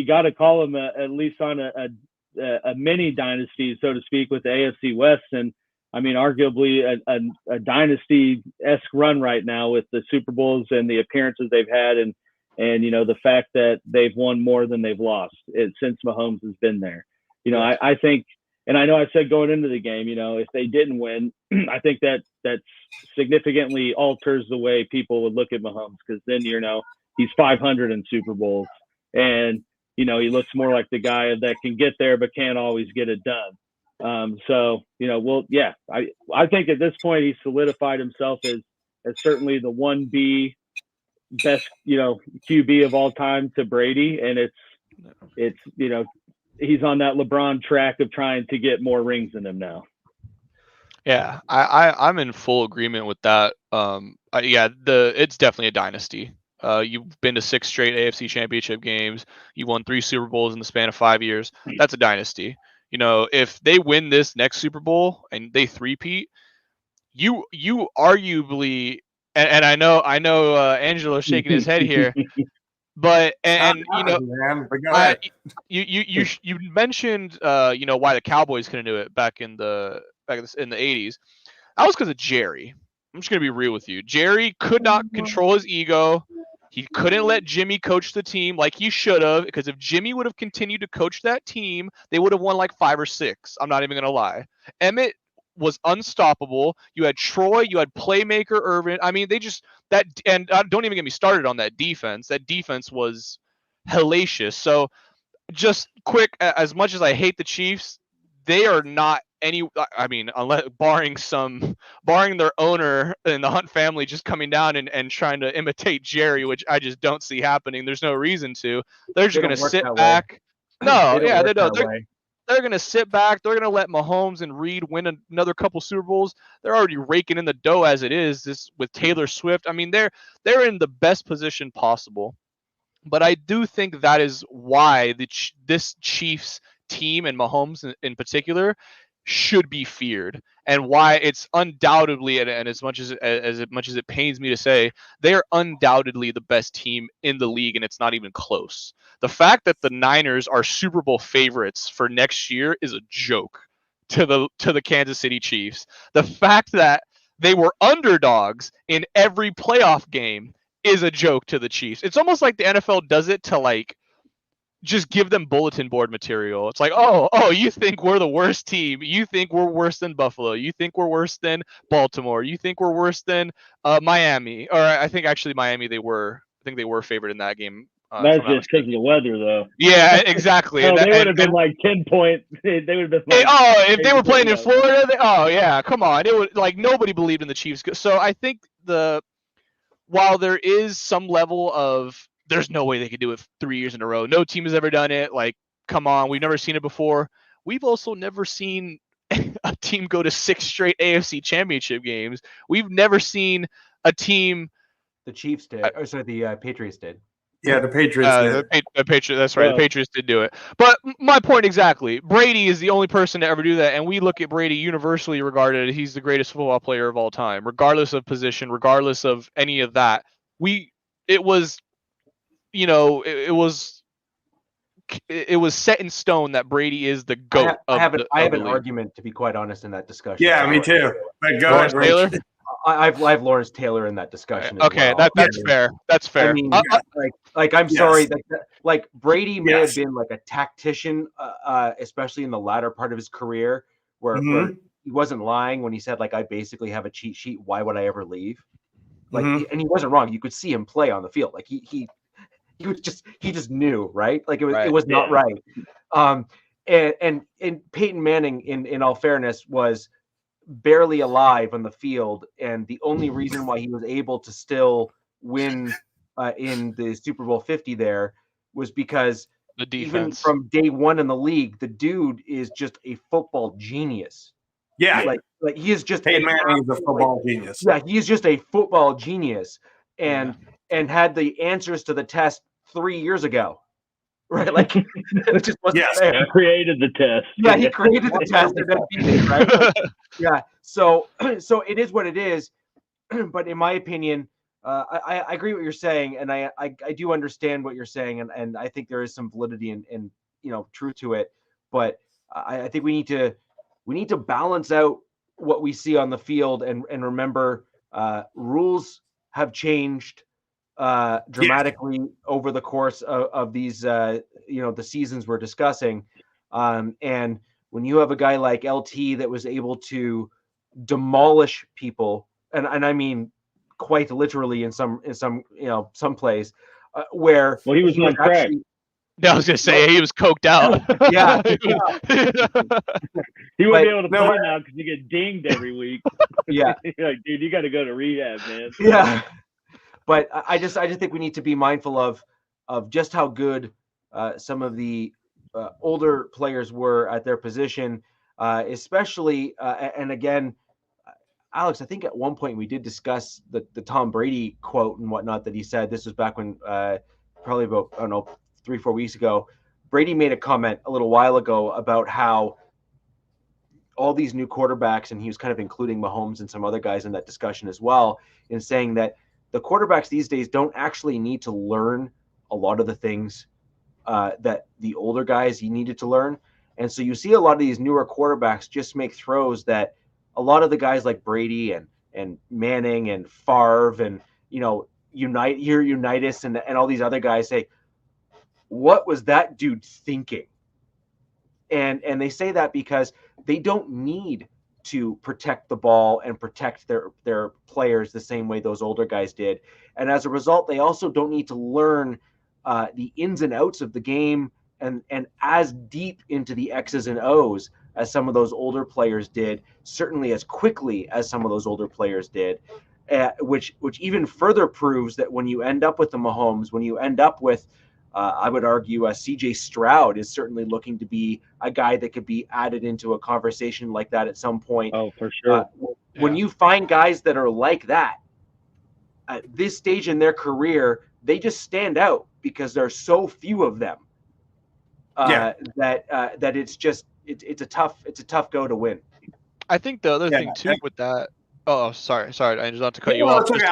got to call him at least on a mini dynasty, so to speak, with the AFC West, and arguably a dynasty-esque run right now with the Super Bowls and the appearances they've had, and the fact that they've won more than they've lost since Mahomes has been there. I think, And I know I said going into the game, if they didn't win, I think that significantly alters the way people would look at Mahomes, because then, he's 500 in Super Bowls, and, he looks more like the guy that can get there but can't always get it done. So, I think at this point he's solidified himself as certainly the 1B best, QB of all time to Brady. And it's he's on that LeBron track of trying to get more rings than him now. Yeah, I'm in full agreement with that. It's definitely a dynasty. You've been to 6 straight AFC Championship games. You won 3 Super Bowls in the span of 5 years. That's a dynasty. If they win this next Super Bowl and they three-peat, you arguably, and I know Angelo's shaking his head here, but you mentioned why the Cowboys couldn't do it back in the 80s. That was because of Jerry. I'm just gonna be real with you. Jerry could not control his ego. He couldn't let Jimmy coach the team like he should have, because if Jimmy would have continued to coach that team, they would have won like 5 or 6. I'm not even gonna lie. Emmett was unstoppable. You had Troy, you had playmaker Irvin. I mean, and don't even get me started on that defense. That defense was hellacious. So just quick, as much as I hate the Chiefs, they are not unless barring their owner and the Hunt family just coming down and trying to imitate Jerry, which I just don't see happening. There's no reason to. They're just going to sit back. No, yeah, they don't. They're going to sit back. They're going to let Mahomes and Reed win another couple Super Bowls. They're already raking in the dough as it is. This with Taylor Swift. I mean, they're in the best position possible. But I do think that is why this Chiefs team and Mahomes in particular should be feared, and why it's undoubtedly, and as much as it pains me to say, they're undoubtedly the best team in the league, and it's not even close. The fact that the Niners are Super Bowl favorites for next year is a joke to the Kansas City Chiefs. The fact that they were underdogs in every playoff game is a joke to the Chiefs. It's almost like the NFL does it to just give them bulletin board material. It's like, oh, you think we're the worst team? You think we're worse than Buffalo? You think we're worse than Baltimore? You think we're worse than Miami? Or I think actually Miami they were favored in that game. That's just because of the weather, though. Yeah, exactly. They would have been like 10 points. They would have been. If they were playing in Florida, come on. It would nobody believed in the Chiefs. So I think while there is some level of there's no way they could do it 3 years in a row. No team has ever done it. Come on, we've never seen it before. We've also never seen a team go to 6 straight AFC Championship games. We've never seen a team. The Chiefs did. The Patriots did. Yeah, the Patriots did. The Patriots. That's right. The Patriots did do it. But my point exactly. Brady is the only person to ever do that, and we look at Brady universally regarded. He's the greatest football player of all time, regardless of position, regardless of any of that. It was set in stone that Brady is the GOAT. I have an argument, to be quite honest, in that discussion. Yeah, me too. Go ahead, Taylor. I've Lawrence Taylor in that discussion. Okay, well. that's fair. That's fair. I mean, I'm sorry that Brady may have been a tactician, especially in the latter part of his career, where he wasn't lying when he said I basically have a cheat sheet. Why would I ever leave? And he wasn't wrong. You could see him play on the field. He just knew, right? It was not right. And Peyton Manning, in all fairness, was barely alive on the field, and the only reason why he was able to still win in the Super Bowl 50 there was because the defense. Even from day one in the league, the dude is just a football genius. Yeah, he is just Peyton Manning is a football genius. Yeah, he is just a football genius, and had the answers to the test 3 years ago. Right, it just wasn't there. He created the test. Yeah, he created the test and then beat it, right? Yeah, so it is what it is. But in my opinion, I agree what you're saying, and I do understand what you're saying, and I think there is some validity and truth to it. But I think we need to balance out what we see on the field and remember rules have changed dramatically over the course of these the seasons we're discussing, and when you have a guy like LT that was able to demolish people, and I mean quite literally in some some plays where Well, he was on crack. actually, I was gonna say he was coked out. Yeah. He wouldn't be able to No, play now because you get dinged every week. Yeah. You're like, dude, you got to go to rehab, man. Yeah. But I just think we need to be mindful of just how good some of the older players were at their position, especially and again, Alex, I think at one point we did discuss the Tom Brady quote and whatnot that he said. This was back when probably about, I don't know, 3-4 weeks ago. Brady made a comment a little while ago about how all these new quarterbacks, and he was kind of including Mahomes and some other guys in that discussion as well, in saying that the quarterbacks these days don't actually need to learn a lot of the things that the older guys needed to learn. And so you see a lot of these newer quarterbacks just make throws that a lot of the guys like Brady and Manning and Favre and, Unitas and all these other guys say, what was that dude thinking? And they say that because they don't need to protect the ball and protect their players the same way those older guys did. And as a result, they also don't need to learn the ins and outs of the game and as deep into the X's and O's as some of those older players did, certainly as quickly as some of those older players did, which even further proves that when you end up with the Mahomes, when you end up with, I would argue, CJ Stroud is certainly looking to be a guy that could be added into a conversation like that at some point. Oh, for sure. When you find guys that are like that, at this stage in their career, they just stand out because there are so few of them. That it's a tough go to win. I think the other thing too with that. Oh, sorry. I just want to cut you off. Okay.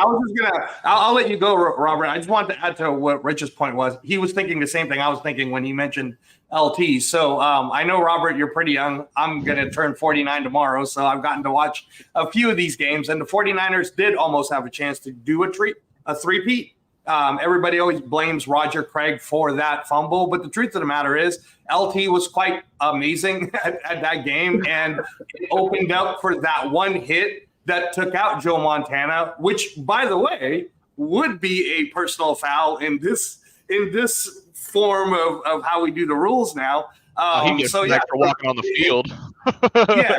I'll let you go, Robert. I just wanted to add to what Rich's point was. He was thinking the same thing I was thinking when he mentioned LT. So I know, Robert, you're pretty young. I'm going to turn 49 tomorrow, so I've gotten to watch a few of these games, and the 49ers did almost have a chance to do a three-peat. Everybody always blames Roger Craig for that fumble, but the truth of the matter is LT was quite amazing at that game, and it opened up for that one hit that took out Joe Montana, which, by the way, would be a personal foul in this form of how we do the rules now. He gets for walking on the field. Yeah.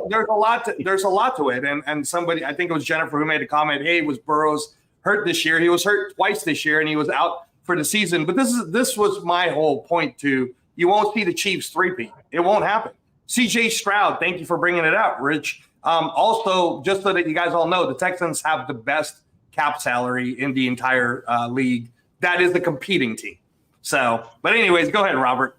There's a lot to it, and somebody, I think it was Jennifer, who made a comment. Hey, was Burrows hurt this year? He was hurt twice this year, and he was out for the season. But this was my whole point too. You won't see the Chiefs three-peat. It won't happen. CJ Stroud, thank you for bringing it up, Rich. Also, just so that you guys all know, the Texans have the best cap salary in the entire league. That is the competing team. So, but anyways, go ahead, Robert.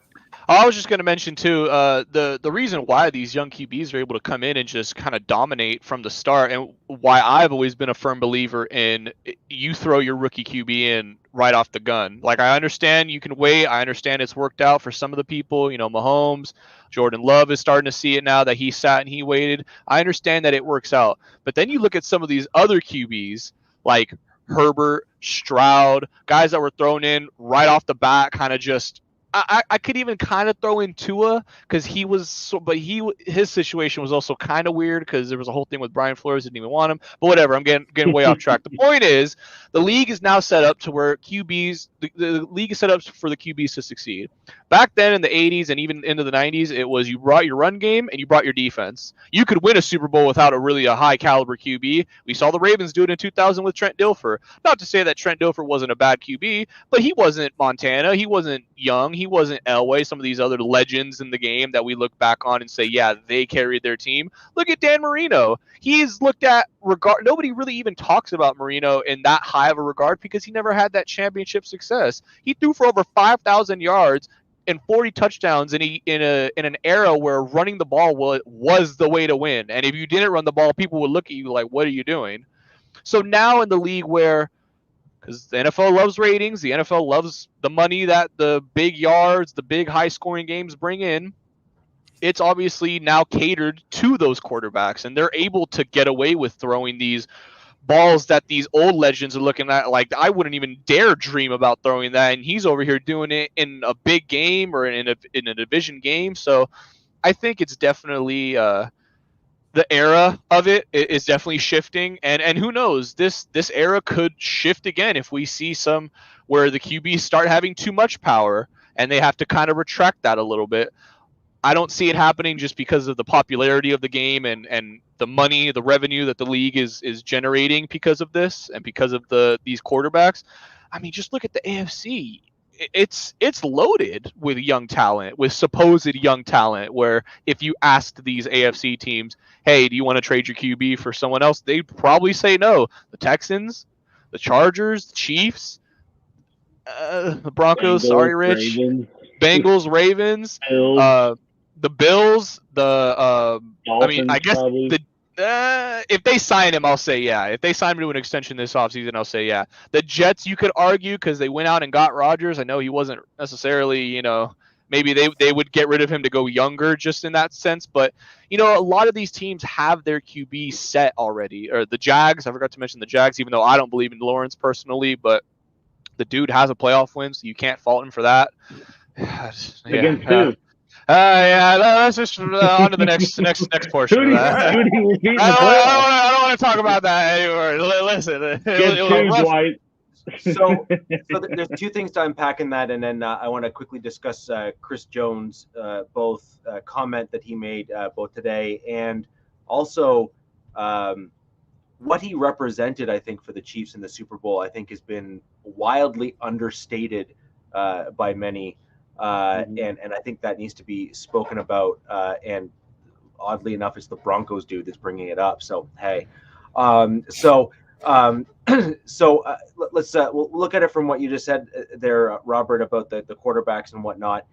I was just going to mention too, the reason why these young QBs are able to come in and just kind of dominate from the start, and why I've always been a firm believer in you throw your rookie QB in right off the gun. Like, I understand you can wait. I understand it's worked out for some of the people. Mahomes, Jordan Love is starting to see it now that he sat and he waited. I understand that it works out. But then you look at some of these other QBs like Herbert, Stroud, guys that were thrown in right off the bat, kind of just. I could even kind of throw in Tua because his situation was also kind of weird because there was a whole thing with Brian Flores, didn't even want him. But whatever, I'm getting way off track. The point is, the league is now set up to where QBs, the league is set up for the QBs to succeed. Back then in the 80s and even into the 90s, it was you brought your run game and you brought your defense. You could win a Super Bowl without a high caliber QB. We saw the Ravens do it in 2000 with Trent Dilfer. Not to say that Trent Dilfer wasn't a bad QB, but he wasn't Montana. He wasn't Young. He wasn't Elway. Some of these other legends in the game that we look back on and say, yeah, they carried their team. Look at Dan Marino. He's looked at nobody really even talks about Marino in that high of a regard because he never had that championship success. He threw for over 5,000 yards and 40 touchdowns in an era where running the ball was the way to win. And if you didn't run the ball, people would look at you like, what are you doing? So now in the league where, because the NFL loves ratings, the NFL loves the money that the big yards, the big high-scoring games bring in, it's obviously now catered to those quarterbacks, and they're able to get away with throwing these balls that these old legends are looking at like, I wouldn't even dare dream about throwing that, and he's over here doing it in a big game or in a division game. So I think it's definitely the era of it is definitely shifting, and who knows, this era could shift again if we see some where the QBs start having too much power and they have to kind of retract that a little bit. I don't see it happening just because of the popularity of the game and the money, the revenue that the league is generating because of this and because of these quarterbacks. I mean, just look at the AFC. It's loaded with young talent, with supposed young talent, where if you asked these AFC teams, hey, do you want to trade your QB for someone else? They'd probably say no. The Texans, the Chargers, the Chiefs, the Broncos, Bengals, sorry, Rich. Ravens, Bengals, Ravens, Bills, the Bills, I mean, Dolphins, I guess probably. if they sign him, I'll say yeah. If they sign him to an extension this offseason, I'll say yeah. The Jets, you could argue because they went out and got Rodgers. I know he wasn't necessarily, maybe they would get rid of him to go younger just in that sense. But, a lot of these teams have their QB set already. Or the Jags, I forgot to mention the Jags, even though I don't believe in Lawrence personally, but the dude has a playoff win, so you can't fault him for that. Against who? Let's just on to the next portion of that. Who do you beat in the I don't want to talk about that anymore. Listen, Dwight. So there's two things to unpack in that, and then I want to quickly discuss Chris Jones' both comment that he made both today and also what he represented. I think for the Chiefs in the Super Bowl, I think has been wildly understated by many. And I think that needs to be spoken about. And oddly enough, it's the Broncos dude that's bringing it up. So, hey, let's we'll look at it from what you just said there, Robert, about the quarterbacks and whatnot.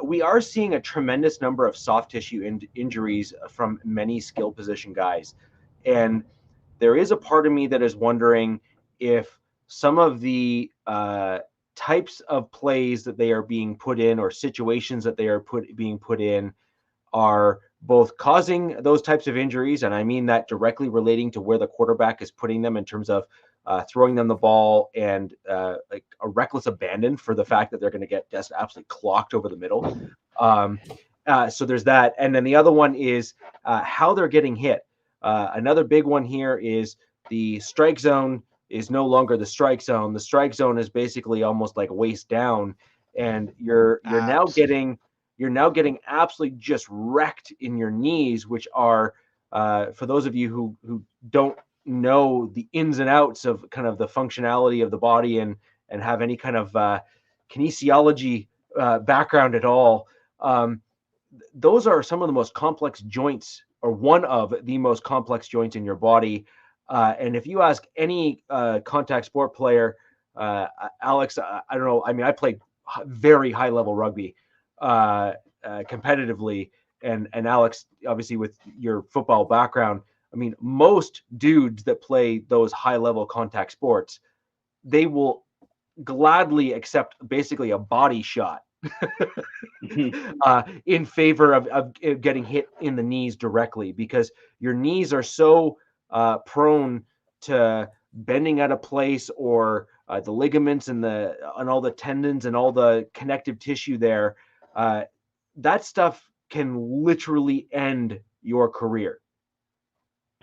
We are seeing a tremendous number of soft tissue injuries from many skill position guys. And there is a part of me that is wondering if some of the types of plays that they are being put in or situations that they are being put in are both causing those types of injuries. And I mean that directly relating to where the quarterback is putting them in terms of throwing them the ball and like a reckless abandon for the fact that they're going to get just absolutely clocked over the middle. So there's that. And then the other one is how they're getting hit. Another big one here is the strike zone is no longer the strike zone. The strike zone is basically almost like waist down, and you're now getting absolutely just wrecked in your knees, which are for those of you who don't know the ins and outs of kind of the functionality of the body and have any kind of kinesiology background at all. Those are some of the most complex joints, or one of the most complex joints in your body. And if you ask any contact sport player, Alex, I don't know. I mean, I played very high level rugby competitively, and Alex, obviously with your football background, I mean, most dudes that play those high level contact sports, they will gladly accept basically a body shot in favor of getting hit in the knees directly, because your knees are so prone to bending out of place, or the ligaments and all the tendons and all the connective tissue there. That stuff can literally end your career.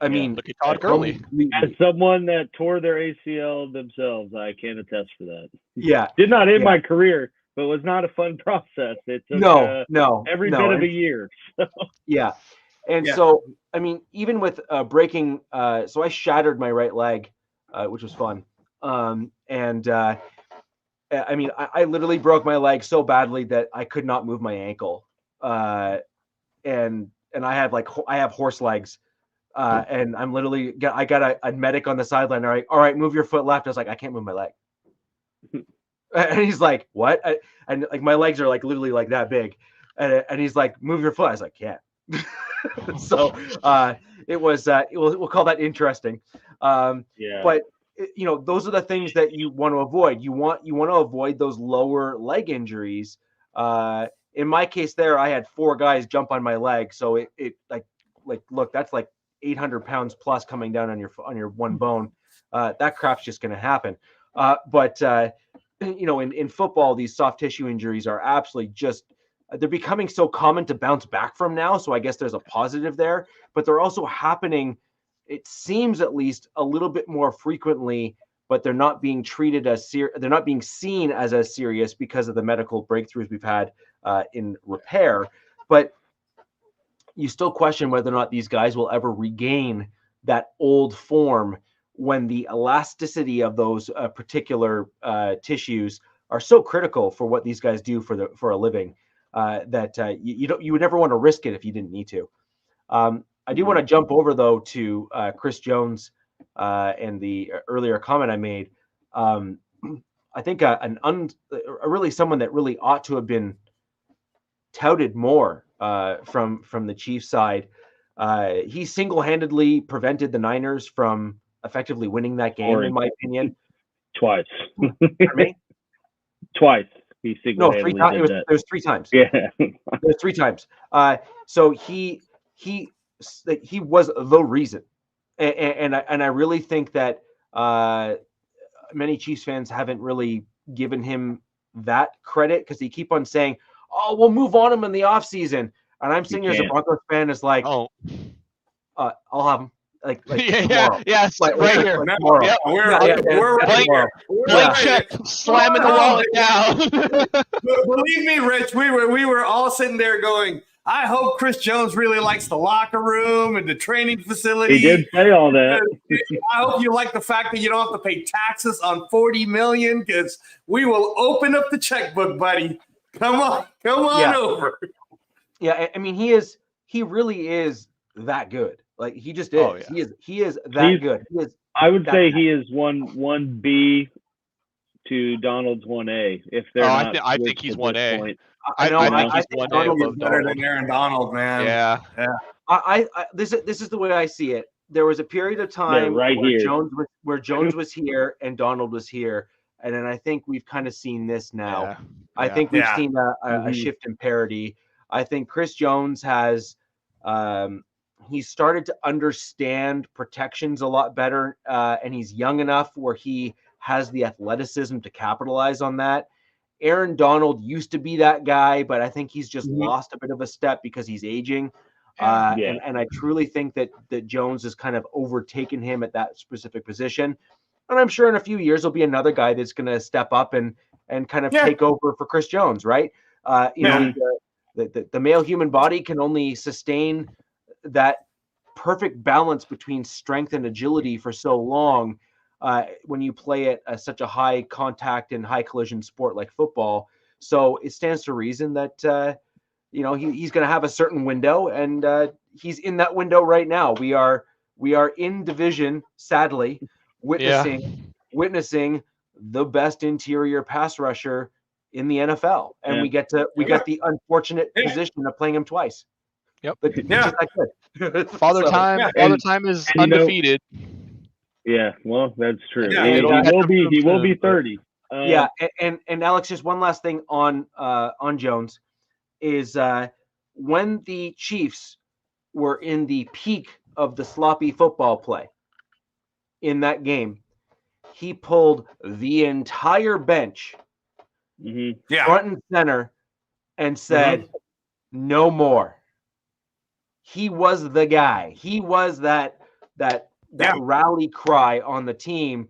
I mean, look at Todd Gurley. As someone that tore their ACL themselves, I can attest for that. Yeah, did not end my career, but was not a fun process. It took every bit of a year. So. Yeah. And so, I mean, even with breaking, so I shattered my right leg, which was fun. I mean, I literally broke my leg so badly that I could not move my ankle. And I have horse legs. And I'm literally, I got a medic on the sideline. All right, move your foot left. I was like, I can't move my leg. And he's like, what? And like, my legs are like literally like that big. And he's like, move your foot. I was like, can't. So it was, we'll call that interesting. But those are the things that you want to avoid. You want to avoid those lower leg injuries. In my case there, I had 4 guys jump on my leg. So it look, that's like 800 pounds plus coming down on your one bone. That crap's just going to happen. But in football, these soft tissue injuries are absolutely just they're becoming so common to bounce back from now. So I guess there's a positive there, but they're also happening, it seems at least, a little bit more frequently, but they're not being treated as they're not being seen as serious because of the medical breakthroughs we've had in repair. But you still question whether or not these guys will ever regain that old form when the elasticity of those particular tissues are so critical for what these guys do for a living. That you would never want to risk it if you didn't need to. I do want to jump over though to Chris Jones and the earlier comment I made. I think really someone that really ought to have been touted more from the Chiefs side. He single-handedly prevented the Niners from effectively winning that game, in my opinion. Twice. For me? Twice. He single-handedly did that. There's 3 times. Yeah. There's 3 times. So he was the reason, and I really think that many Chiefs fans haven't really given him that credit, because they keep on saying, "Oh, we'll move on him in the offseason." And I'm sitting here as a Broncos fan, is like, I'll have him. Like yes, like, right like, here. Tomorrow. Yep. We're right here. Blank check, slamming the wallet down. Believe me, Rich, we were all sitting there going, I hope Chris Jones really likes the locker room and the training facility. He did say all that. I hope you like the fact that you don't have to pay taxes on $40 million, because we will open up the checkbook, buddy. Come on over. Yeah, I mean, he really is that good. Like, he just is. Oh, yeah. He is that good. I would say he is 1B to Donald's 1A. If they're not, I think he's 1A. I think he's 1A Donald above is better Donald. than Aaron Donald, man. Yeah. This is the way I see it. There was a period of time where Jones was here and Donald was here, and then I think we've kind of seen this now. Yeah. I think we've seen a shift in parity. I think Chris Jones has he's started to understand protections a lot better, and he's young enough where he has the athleticism to capitalize on that. Aaron Donald used to be that guy, but I think he's just lost a bit of a step because he's aging. And I truly think that Jones has kind of overtaken him at that specific position. And I'm sure in a few years there'll be another guy that's going to step up and kind of take over for Chris Jones, right? You know, the male human body can only sustain that perfect balance between strength and agility for so long when you play at such a high contact and high collision sport like football. So it stands to reason that you know, he's going to have a certain window, and he's in that window right now. We are in division, sadly, witnessing the best interior pass rusher in the NFL, and we get the unfortunate position of playing him twice. Yep. Father Time is undefeated. Yeah, well, that's true. Yeah, he will be 30. And Alex, just one last thing on Jones is when the Chiefs were in the peak of the sloppy football play in that game, he pulled the entire bench front and center and said, "No more." He was the guy. He was that rally cry on the team.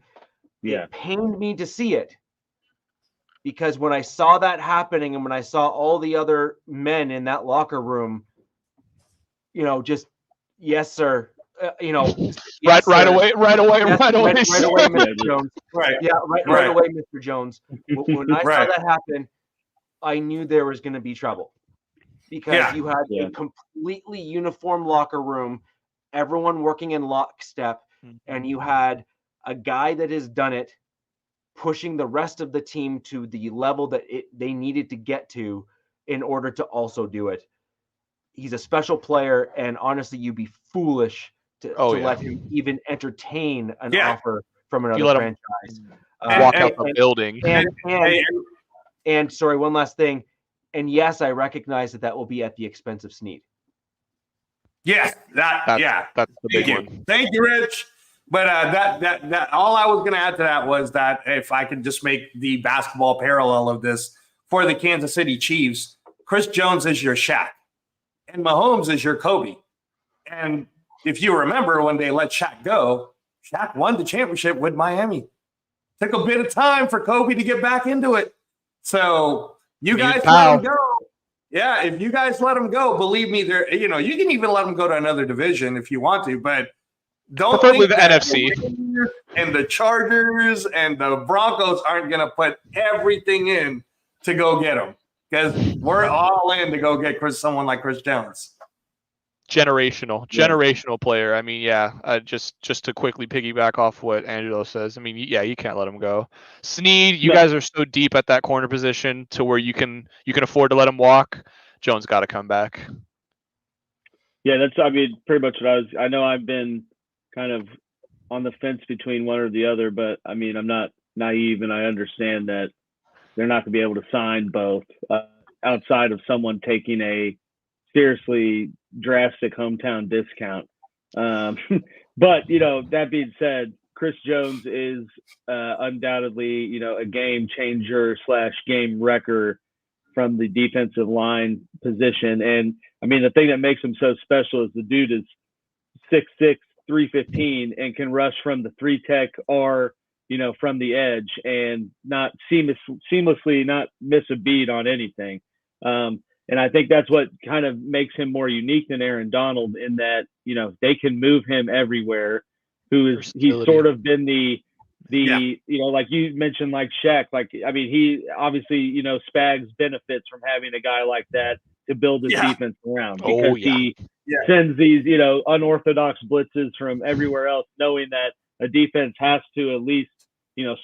Yeah. It pained me to see it, because when I saw that happening and when I saw all the other men in that locker room, you know, just yes, sir. You know, yes, right away, Mr. Jones. Right away, Mr. Jones. When I saw that happen, I knew there was going to be trouble, because you had a completely uniform locker room, everyone working in lockstep, and you had a guy that has done it, pushing the rest of the team to the level that they needed to get to in order to also do it. He's a special player, and honestly, you'd be foolish to let him even entertain an offer from another franchise. Walk out the building. And sorry, one last thing. And yes, I recognize that will be at the expense of Snead. Yes, that's the big one. Thank you, Rich. But that all I was going to add to that was that if I could just make the basketball parallel of this for the Kansas City Chiefs, Chris Jones is your Shaq, and Mahomes is your Kobe. And if you remember when they let Shaq go, Shaq won the championship with Miami. Took a bit of time for Kobe to get back into it. So you guys let him go. Yeah, if you guys let him go, believe me, there. You can even let him go to another division if you want to, but don't preferably think the that NFC and the Chargers and the Broncos aren't going to put everything in to go get him, because we're all in to go get someone like Chris Jones. Generational player. I mean, just to quickly piggyback off what Angelo says. I mean, you can't let him go. Snead, you guys are so deep at that corner position to where you can afford to let him walk. Jones got to come back. Yeah, that's pretty much what I know I've been kind of on the fence between one or the other, but I mean, I'm not naive, and I understand that they're not going to be able to sign both outside of someone taking a seriously drastic hometown discount. But that being said, Chris Jones is undoubtedly a game changer / game wrecker from the defensive line position. And I mean, the thing that makes him so special is the dude is 6'6", 315, and can rush from the 3-tech or from the edge and not seamlessly not miss a beat on anything. And I think that's what kind of makes him more unique than Aaron Donald, in that, they can move him everywhere. He's sort of been the like you mentioned, like Shaq, he obviously, Spags benefits from having a guy like that to build his defense around, because he sends these, unorthodox blitzes from everywhere else, knowing that a defense has to at least,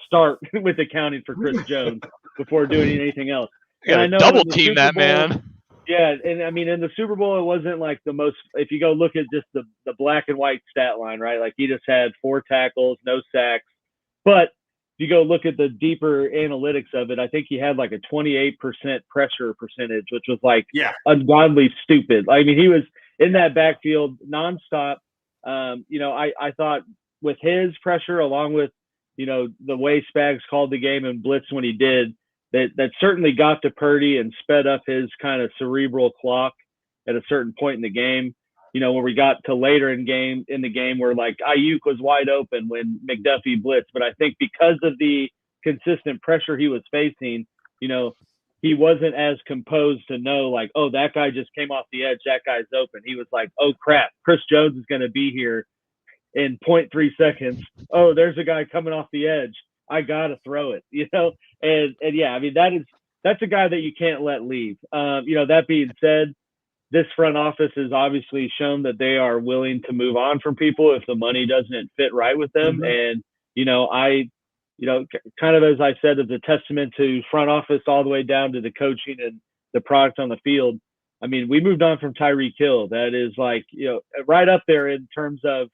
start with accounting for Chris Jones before doing anything else. And I know double team that man. Yeah, and I mean, in the Super Bowl, it wasn't like the most. If you go look at just the black and white stat line, right? Like, he just had 4 tackles, no sacks. But if you go look at the deeper analytics of it, I think he had like a 28% pressure percentage, which was like ungodly stupid. I mean, he was in that backfield nonstop. I thought with his pressure, along with the way Spags called the game and blitzed when he did, that certainly got to Purdy and sped up his kind of cerebral clock at a certain point in the game. Where we got to later in the game where like Ayuk was wide open when McDuffie blitzed. But I think because of the consistent pressure he was facing, he wasn't as composed to know like, oh, that guy just came off the edge, that guy's open. He was like, oh crap, Chris Jones is going to be here in 0.3 seconds. Oh, there's a guy coming off the edge. I got to throw it, And yeah, I mean, that's a guy that you can't let leave. That being said, this front office has obviously shown that they are willing to move on from people if the money doesn't fit right with them. And, kind of, as I said, it's a testament to front office all the way down to the coaching and the product on the field. I mean, we moved on from Tyreek Hill. That is like, right up there in terms of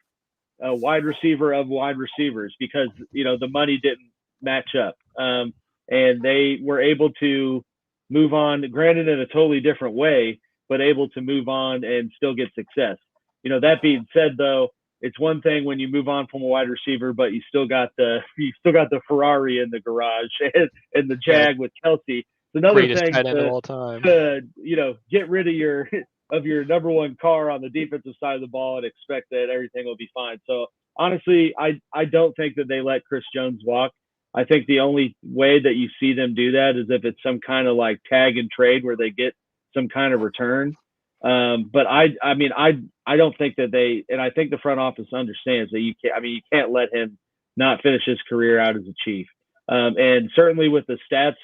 a wide receiver of wide receivers, because, the money didn't match up. And they were able to move on, granted in a totally different way, but able to move on and still get success. That being said, though, it's one thing when you move on from a wide receiver, but you still got the Ferrari in the garage and the Jag with Kelsey. It's another thing to get rid of your number one car on the defensive side of the ball and expect that everything will be fine. So honestly, I don't think that they let Chris Jones walk. I think the only way that you see them do that is if it's some kind of like tag and trade where they get some kind of return. But I don't think that and I think the front office understands that you can't let him not finish his career out as a Chief. And certainly with the stats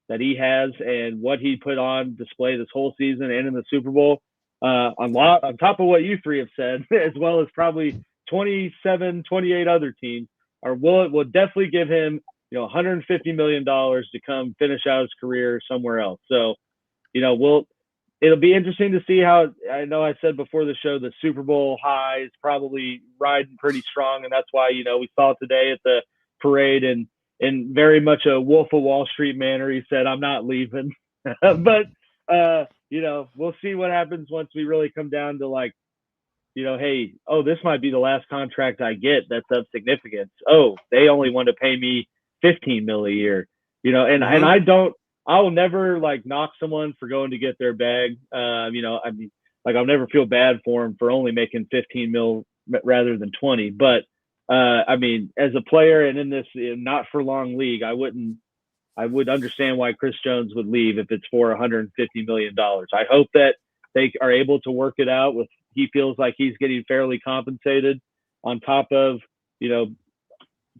that he has and what he put on display this whole season and in the Super Bowl, on top of what you three have said, as well as probably 27, 28 other teams, will definitely give him $150 million to come finish out his career somewhere else. So, it'll be interesting to see how. I know I said before the show the Super Bowl high is probably riding pretty strong, and that's why we saw today at the parade and in very much a Wolf of Wall Street manner, he said, "I'm not leaving." But we'll see what happens once we really come down to like, hey, this might be the last contract I get that's of significance. Oh, they only want to pay me $15 million a year, and I don't I'll never like knock someone for going to get their bag. You know, I mean, like I'll never feel bad for him for only making 15 mil rather than 20. But I mean, as a player and in this not for long league, I would understand why Chris Jones would leave if it's for $150 million. I hope that they are able to work it out with, he feels like he's getting fairly compensated on top of, you know,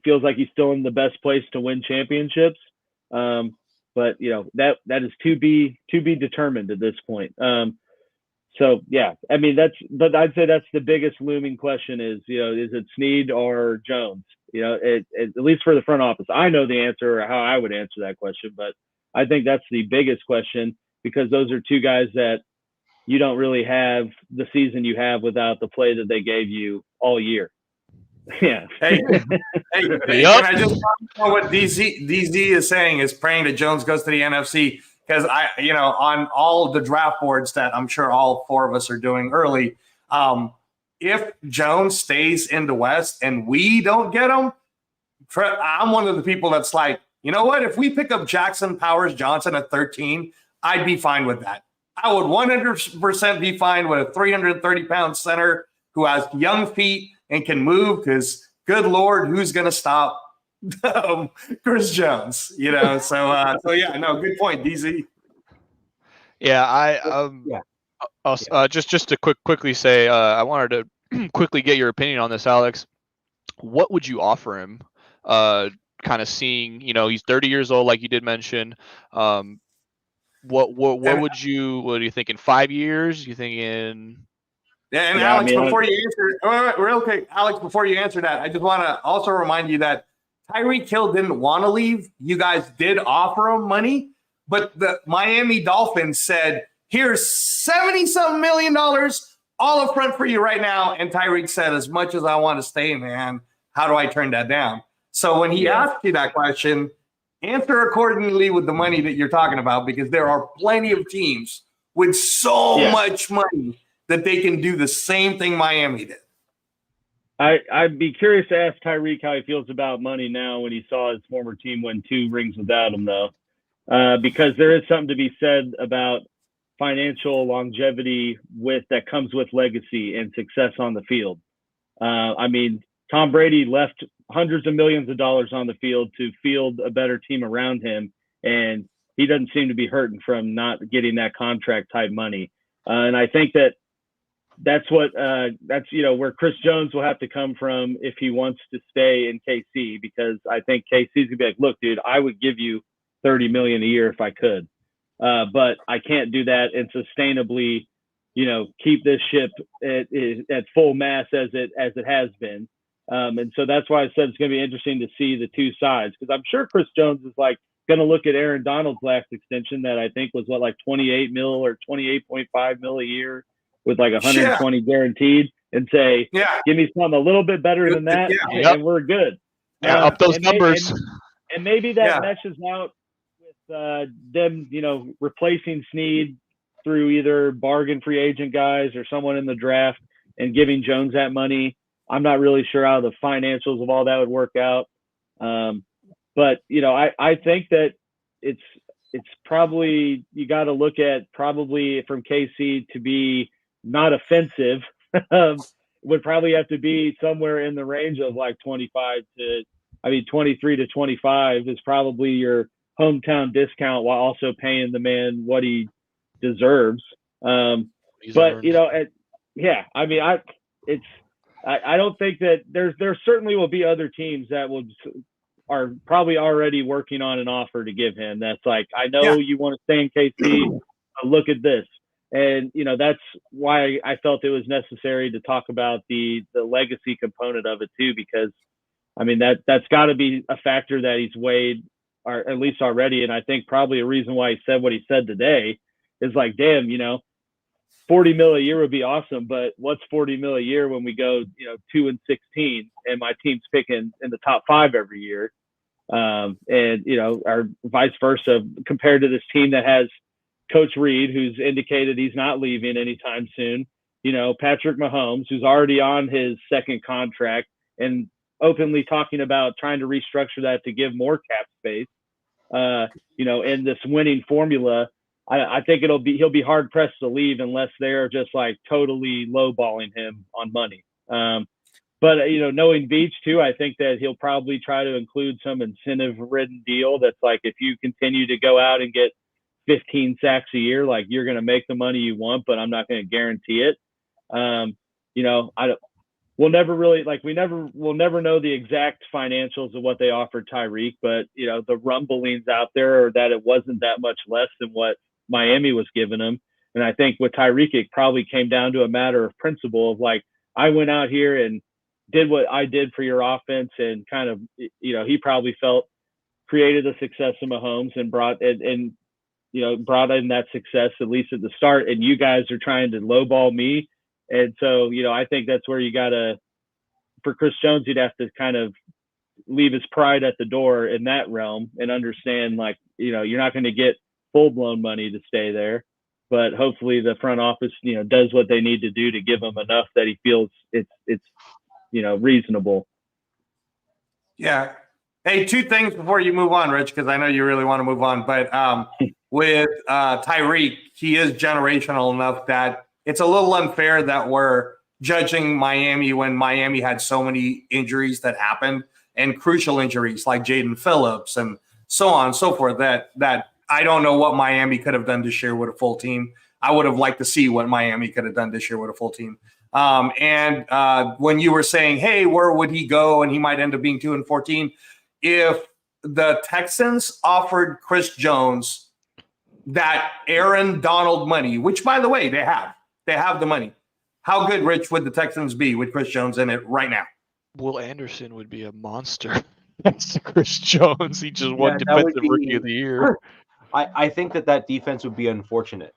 feels like he's still in the best place to win championships. But you know, that is to be determined at this point. So yeah, I mean, but I'd say that's the biggest looming question is, you know, is it Snead or Jones? You know, at least for the front office. I know the answer or how I would answer that question, but I think that's the biggest question because those are two guys that you don't really have the season you have without the play that they gave you all year. Yeah. Hey, Yep. and I just know what DZ is saying is praying that Jones goes to the NFC because you know, on all the draft boards that I'm sure all four of us are doing early, if Jones stays in the West and we don't get him, I'm one of the people that's like, you know what? If we pick up Jackson Powers Johnson at 13, I'd be fine with that. I would 100% be fine with a 330-pound center who has young feet and can move because, good Lord, who's going to stop Chris Jones? You know, so yeah, no, good point, DZ. Yeah, Yeah. I'll just to quickly say, I wanted to quickly get your opinion on this, Alex. What would you offer him? Kind of seeing, you know, he's 30 years old, like you did mention. What are you thinking? 5 years? You thinking? Yeah, and Yeah, Alex, I mean, before you answer, real quick, Alex, before you answer that, I just want to also remind you that Tyreek Hill didn't want to leave. You guys did offer him money, but the Miami Dolphins said, "Here's $70-something million all up front for you right now." And Tyreek said, "As much as I want to stay, man, how do I turn that down?" So when he asked you that question, answer accordingly with the money that you're talking about, because there are plenty of teams with so much money that they can do the same thing Miami did. I'd be curious to ask Tyreek how he feels about money now when he saw his former team win 2 rings without him, though, because there is something to be said about financial longevity that comes with legacy and success on the field. I mean, Tom Brady left hundreds of millions of dollars on the field to field a better team around him, and he doesn't seem to be hurting from not getting that contract type money. And I think that's you know, where Chris Jones will have to come from if he wants to stay in KC, because I think KC's gonna be like, look, dude, I would give you $30 million a year if I could, but I can't do that and sustainably, you know, keep this ship at full mass as it has been. And so that's why I said it's going to be interesting to see the two sides, because I'm sure Chris Jones is like going to look at Aaron Donald's last extension that I think was like 28 mil or 28.5 mil a year with like 120 guaranteed, and say, give me something a little bit better than that, and we're good. Up those numbers. And maybe that meshes out with them, you know, replacing Snead through either bargain free agent guys or someone in the draft and giving Jones that money. I'm not really sure how the financials of all that would work out. But, you know, I think that it's probably, you got to look at probably from KC to be not offensive, would probably have to be somewhere in the range of like 23 to 25 is probably your hometown discount, while also paying the man what he deserves. But, you know, I mean, I don't think that there certainly will be other teams that are probably already working on an offer to give him. That's like, I know you want to stay in KC, look at this. And, you know, that's why I felt it was necessary to talk about the legacy component of it too, because I mean, that's got to be a factor that he's weighed, or at least already. And I think probably a reason why he said what he said today is like, damn, you know, 40 mil a year would be awesome, but what's 40 mil a year when we go, you know, 2-16 and my team's picking in the top 5 every year? And, you know, or vice versa, compared to this team that has Coach Reed, who's indicated he's not leaving anytime soon, you know, Patrick Mahomes, who's already on his second contract and openly talking about trying to restructure that to give more cap space. in this winning formula, I think he'll be hard pressed to leave unless they're just like totally lowballing him on money. But knowing Beach too, I think that he'll probably try to include some incentive-ridden deal that's like, if you continue to go out and get 15 sacks a year, like, you're going to make the money you want, but I'm not going to guarantee it. We'll never really, like, we'll never know the exact financials of what they offered Tyreek, but the rumblings out there are that it wasn't that much less than what Miami was giving him. And I think with Tyreek, it probably came down to a matter of principle of like, I went out here and did what I did for your offense, and kind of, he probably felt created the success of Mahomes and brought in that success, at least at the start. And you guys are trying to lowball me. And so, I think that's where for Chris Jones, you'd have to kind of leave his pride at the door in that realm and understand, like, you're not going to get full blown money to stay there, but hopefully the front office, does what they need to do to give him enough that he feels it's reasonable. Yeah. Hey, two things before you move on, Rich, because I know you really want to move on. But with Tyreek, he is generational enough that it's a little unfair that we're judging Miami when Miami had so many injuries that happened, and crucial injuries like Jaden Phillips and so on and so forth, that I don't know what Miami could have done this year with a full team. I would have liked to see what Miami could have done this year with a full team. And when you were saying, hey, where would he go? And he might end up being 2-14. If the Texans offered Chris Jones that Aaron Donald money, which, by the way, they have the money. How good, Rich, would the Texans be with Chris Jones in it right now? Will Anderson would be a monster. That's Chris Jones. He just won Defensive Rookie of the Year. I think that defense would be unfortunate.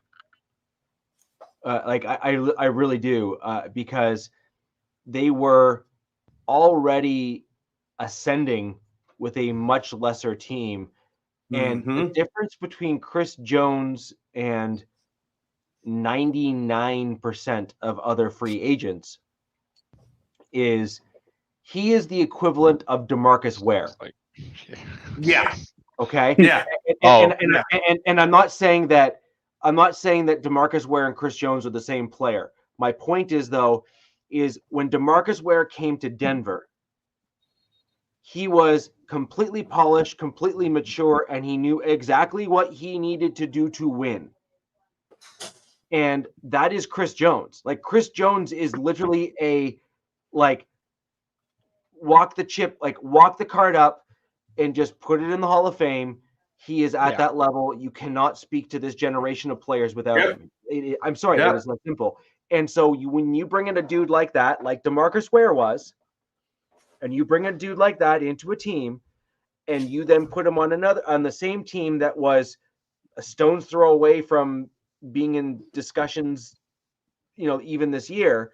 I really do, because they were already ascending with a much lesser team. And the difference between Chris Jones and 99% of other free agents is he is the equivalent of DeMarcus Ware. Yeah. Okay. Yeah. And I'm not saying that DeMarcus Ware and Chris Jones are the same player. My point is, though, is when DeMarcus Ware came to Denver, he was completely polished, completely mature, and he knew exactly what he needed to do to win. And that is Chris Jones. Like, Chris Jones is literally walk the card up and just put it in the Hall of Fame. He is at that level. You cannot speak to this generation of players without him. I'm sorry, that is not simple. And so when you bring in a dude like that, like DeMarcus Ware was, and you bring a dude like that into a team, and you then put him on the same team that was a stone's throw away from being in discussions, even this year,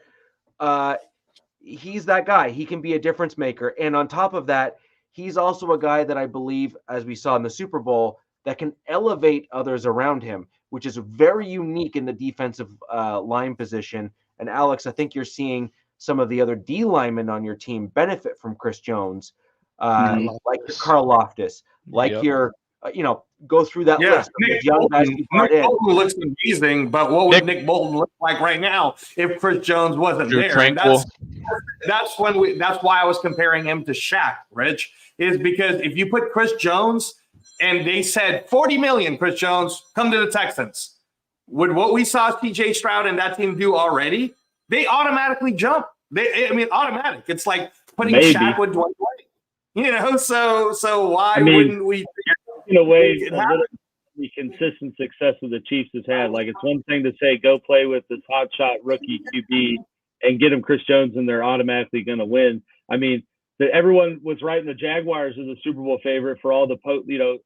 he's that guy. He can be a difference maker. And on top of that, he's also a guy that I believe, as we saw in the Super Bowl, that can elevate others around him, which is very unique in the defensive line position. And Alex, I think you're seeing some of the other D linemen on your team benefit from Chris Jones, like your Carl Loftus, like your, go through that list. Nick Bolton looks amazing, but what would Nick Bolton look like right now if Chris Jones wasn't there? And that's why I was comparing him to Shaq, Rich, is because if you put Chris Jones and they said $40 million, Chris Jones, come to the Texans, would what we saw CJ Stroud and that team do already? They automatically jump. Automatic. It's like putting Shaq with Dwight White. So why wouldn't we? In a way, the consistent success that the Chiefs has had. Like, it's one thing to say, go play with this hotshot rookie QB and get him Chris Jones, and they're automatically going to win. I mean, everyone was writing the Jaguars as a Super Bowl favorite for all the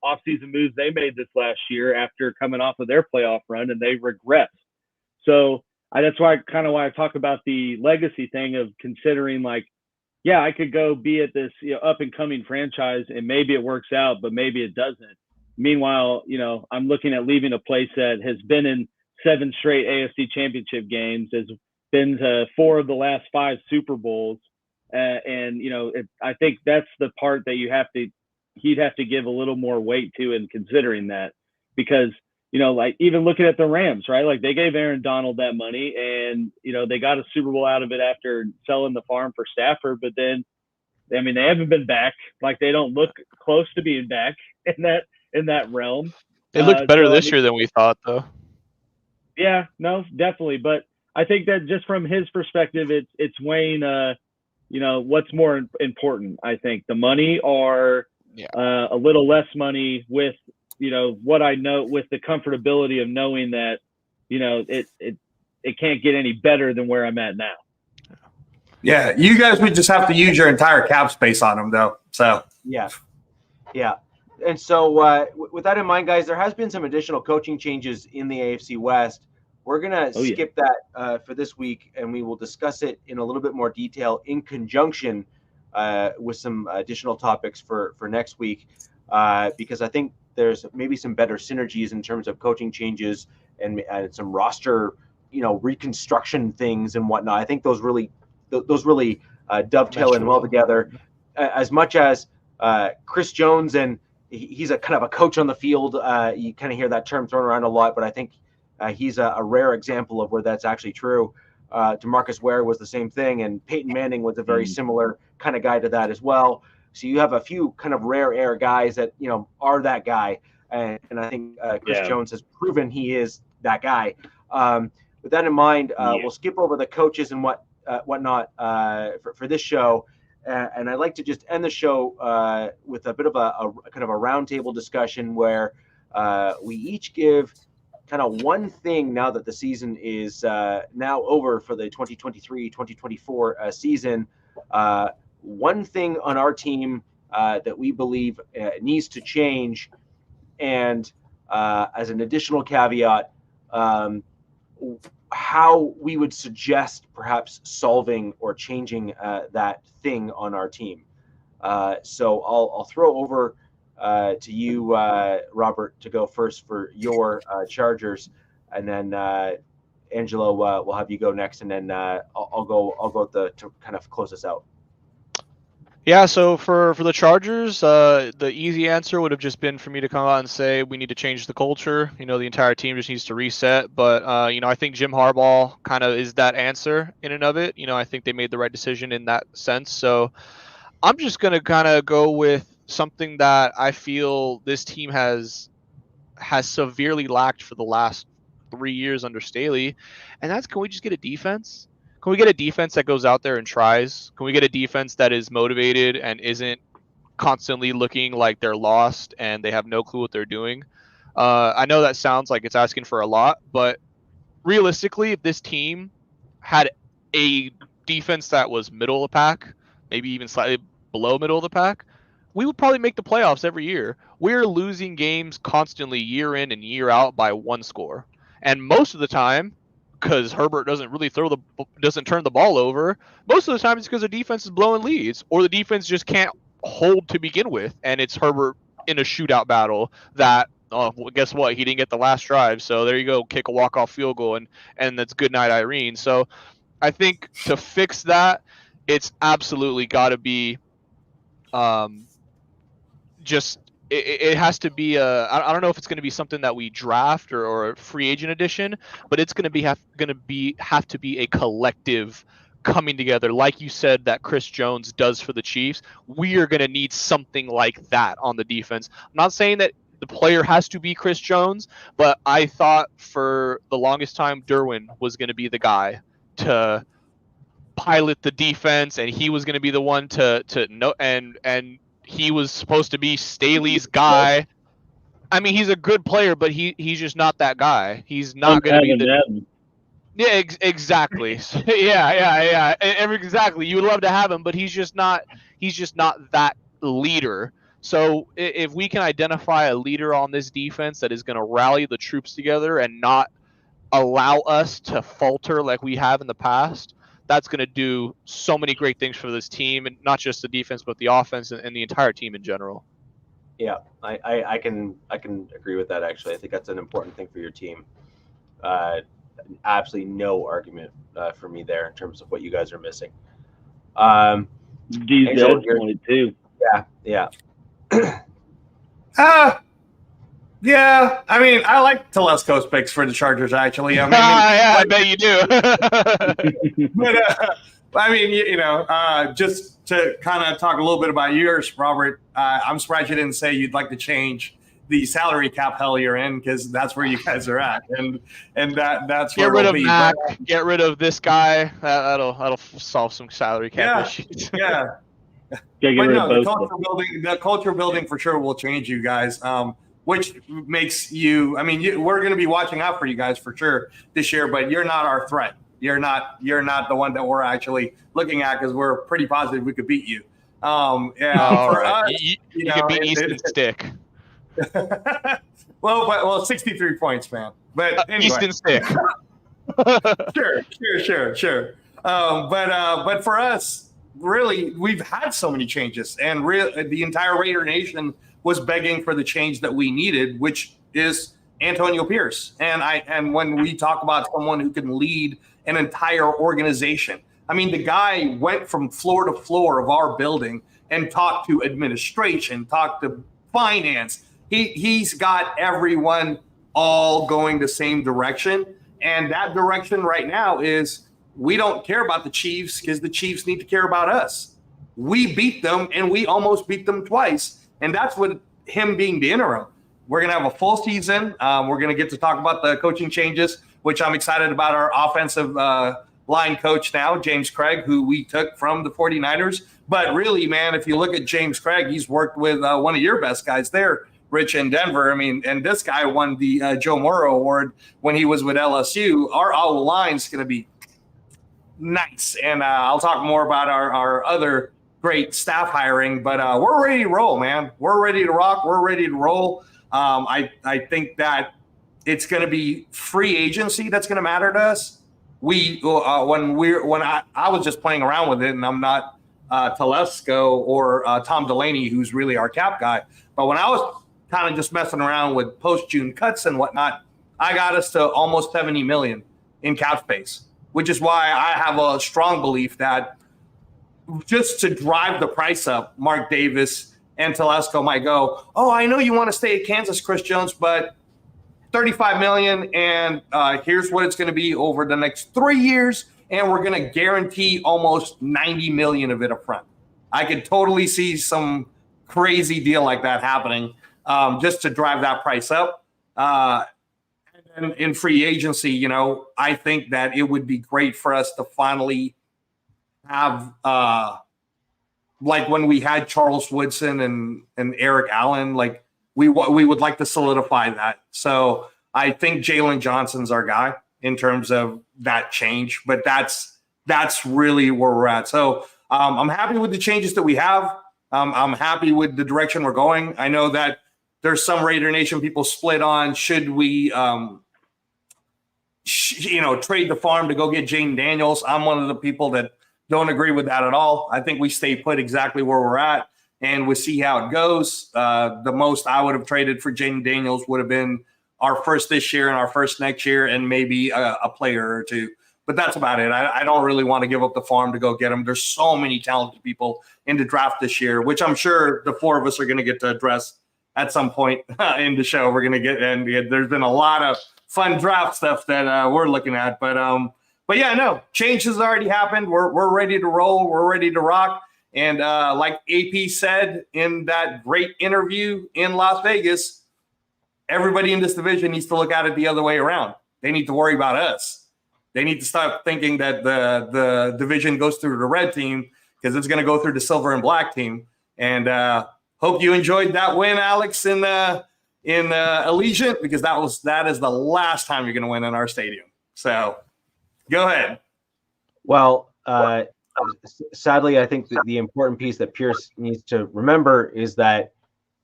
offseason moves they made this last year after coming off of their playoff run, and they regressed. So that's why I talk about the legacy thing of considering, like, yeah, I could go be at this up and coming franchise and maybe it works out, but maybe it doesn't. Meanwhile, I'm looking at leaving a place that has been in 7 straight AFC Championship games, has been to 4 of the last 5 Super Bowls, and I think that's the part that you have to he'd have to give a little more weight to in considering that, because, you know, like even looking at the Rams, right? Like they gave Aaron Donald that money, and, you know, they got a Super Bowl out of it after selling the farm for Stafford. But then, I mean, they haven't been back. Like they don't look close to being back in that realm. They looked better so, this year than we thought, though. Yeah, no, definitely. But I think that just from his perspective, it's weighing, you know, what's more important. I think the money or a little less money with, you know, what I know, with the comfortability of knowing that, you know, it can't get any better than where I'm at now. Yeah, you guys would just have to use your entire cap space on him, though. So yeah. And so with that in mind, guys, there has been some additional coaching changes in the AFC West. We're going to skip that for this week, and we will discuss it in a little bit more detail in conjunction with some additional topics for next week, because I think there's maybe some better synergies in terms of coaching changes and some roster, you know, reconstruction things and whatnot. I think those really dovetail in well together. As much as Chris Jones, and he's a kind of a coach on the field, you kind of hear that term thrown around a lot, but I think he's a rare example of where that's actually true. DeMarcus Ware was the same thing, and Peyton Manning was a very similar kind of guy to that as well. So you have a few kind of rare air guys that, you know, are that guy, and I think Chris Jones has proven he is that guy. With that in mind, we'll skip over the coaches and whatnot for this show, and I'd like to just end the show with a bit of a kind of a roundtable discussion where we each give kind of one thing, now that the season is now over for the 2023-2024 season, one thing on our team that we believe needs to change, and as an additional caveat, how we would suggest perhaps solving or changing that thing on our team. So I'll throw over to you, Robert, to go first for your Chargers, and then Angelo, we'll have you go next, and then I'll go to kind of close us out. Yeah, so for the Chargers, the easy answer would have just been for me to come out and say we need to change the culture. You know, the entire team just needs to reset. But, you know, I think Jim Harbaugh kind of is that answer in and of it. You know, I think they made the right decision in that sense. So I'm just going to kind of go with something that I feel this team has severely lacked for the last 3 years under Staley, and that's, can we just get a defense? Can we get a defense that goes out there and tries? Can we get a defense that is motivated and isn't constantly looking like they're lost and they have no clue what they're doing? I know that sounds like it's asking for a lot, but realistically, if this team had a defense that was middle of the pack, maybe even slightly below middle of the pack, we would probably make the playoffs every year. We're losing games constantly year in and year out by one score. And most of the time, because Herbert doesn't turn the ball over, most of the time it's because the defense is blowing leads, or the defense just can't hold to begin with, and it's Herbert in a shootout battle that, well, guess what? He didn't get the last drive, so there you go, kick a walk-off field goal, and that's good night, Irene. So I think to fix that, it's absolutely got to be it has to be I don't know if it's going to be something that we draft or a free agent edition, but it's going to have to be a collective coming together, like you said that Chris Jones does for the Chiefs. We are going to need something like that on the defense. I'm not saying that the player has to be Chris Jones, but I thought for the longest time Derwin was going to be the guy to pilot the defense, and he was going to be the one to know, and he was supposed to be Staley's guy. I mean, he's a good player, but he's just not that guy. He's not going to be the. Yeah, exactly. Yeah. Exactly. You would love to have him, but he's just not that leader. So if we can identify a leader on this defense that is going to rally the troops together and not allow us to falter like we have in the past, that's going to do so many great things for this team, and not just the defense, but the offense and the entire team in general. Yeah, I can agree with that. Actually, I think that's an important thing for your team. Absolutely no argument for me there in terms of what you guys are missing. Point too. Yeah. Yeah. I mean, I like Telesco's picks for the Chargers, actually. I mean, yeah, I bet you do. but I mean, just to kind of talk a little bit about yours, Robert, I'm surprised you didn't say you'd like to change the salary cap hell you're in, because that's where you guys are at, and that's get where rid it'll of be. Mac, get rid of this guy. That'll solve some salary cap issues. Yeah. Yeah, get But rid no, of the culture building for sure will change you guys. Which makes you. I mean, we're going to be watching out for you guys for sure this year. But you're not our threat. You're not the one that we're actually looking at, because we're pretty positive we could beat you. For us, you can beat Easton Stick. well, 63 points, man. But anyway. Easton Stick. Sure. But for us, really, we've had so many changes, and the entire Raider Nation was begging for the change that we needed, which is Antonio Pierce. And when we talk about someone who can lead an entire organization, I mean, the guy went from floor to floor of our building and talked to administration, talked to finance. He's got everyone all going the same direction. And that direction right now is, we don't care about the Chiefs, because the Chiefs need to care about us. We beat them, and we almost beat them twice. And that's what him being the interim. We're going to have a full season. We're going to get to talk about the coaching changes, which I'm excited about. Our offensive line coach now, James Craig, who we took from the 49ers. But really, man, if you look at James Craig, he's worked with one of your best guys there, Rich, in Denver. I mean, and this guy won the Joe Morrow Award when he was with LSU. Our line's going to be nice. And I'll talk more about our other great staff hiring, but we're ready to roll, man. We're ready to rock. We're ready to roll. I think that it's going to be free agency that's going to matter to us. When I was just playing around with it, and I'm not Telesco or Tom Delaney, who's really our cap guy, but when I was kind of just messing around with post-June cuts and whatnot, I got us to almost 70 million in cap space, which is why I have a strong belief that just to drive the price up, Mark Davis and Telesco might go, oh, I know you want to stay at Kansas, Chris Jones, but 35 million, and here's what it's going to be over the next 3 years, and we're going to guarantee almost 90 million of it up front. I could totally see some crazy deal like that happening, just to drive that price up. And in free agency, I think that it would be great for us to finally have like when we had Charles Woodson and Eric Allen, like we would like to solidify that. So I think Jalen Johnson's our guy in terms of that change, but that's really where we're at. So I'm happy with the changes that we have. I'm happy with the direction we're going. I know that there's some Raider Nation people split on, should we trade the farm to go get Jaden Daniels. I'm one of the people that don't agree with that at all. I think we stay put exactly where we're at, and we'll see how it goes. The most I would have traded for Jaden Daniels would have been our first this year and our first next year, and maybe a player or two. But that's about it. I don't really want to give up the farm to go get him. There's so many talented people in the draft this year, which I'm sure the four of us are going to get to address at some point in the show. We're going to get, and there's been a lot of fun draft stuff that we're looking at. But yeah, no, change has already happened. We're ready to roll. We're ready to rock. And like AP said in that great interview in Las Vegas, everybody in this division needs to look at it the other way around. They need to worry about us. They need to stop thinking that the division goes through the red team, because it's going to go through the silver and black team. And hope you enjoyed that win, Alex, in Allegiant, because that is the last time you're going to win in our stadium. So go ahead. Well, sadly, I think that the important piece that Pierce needs to remember is that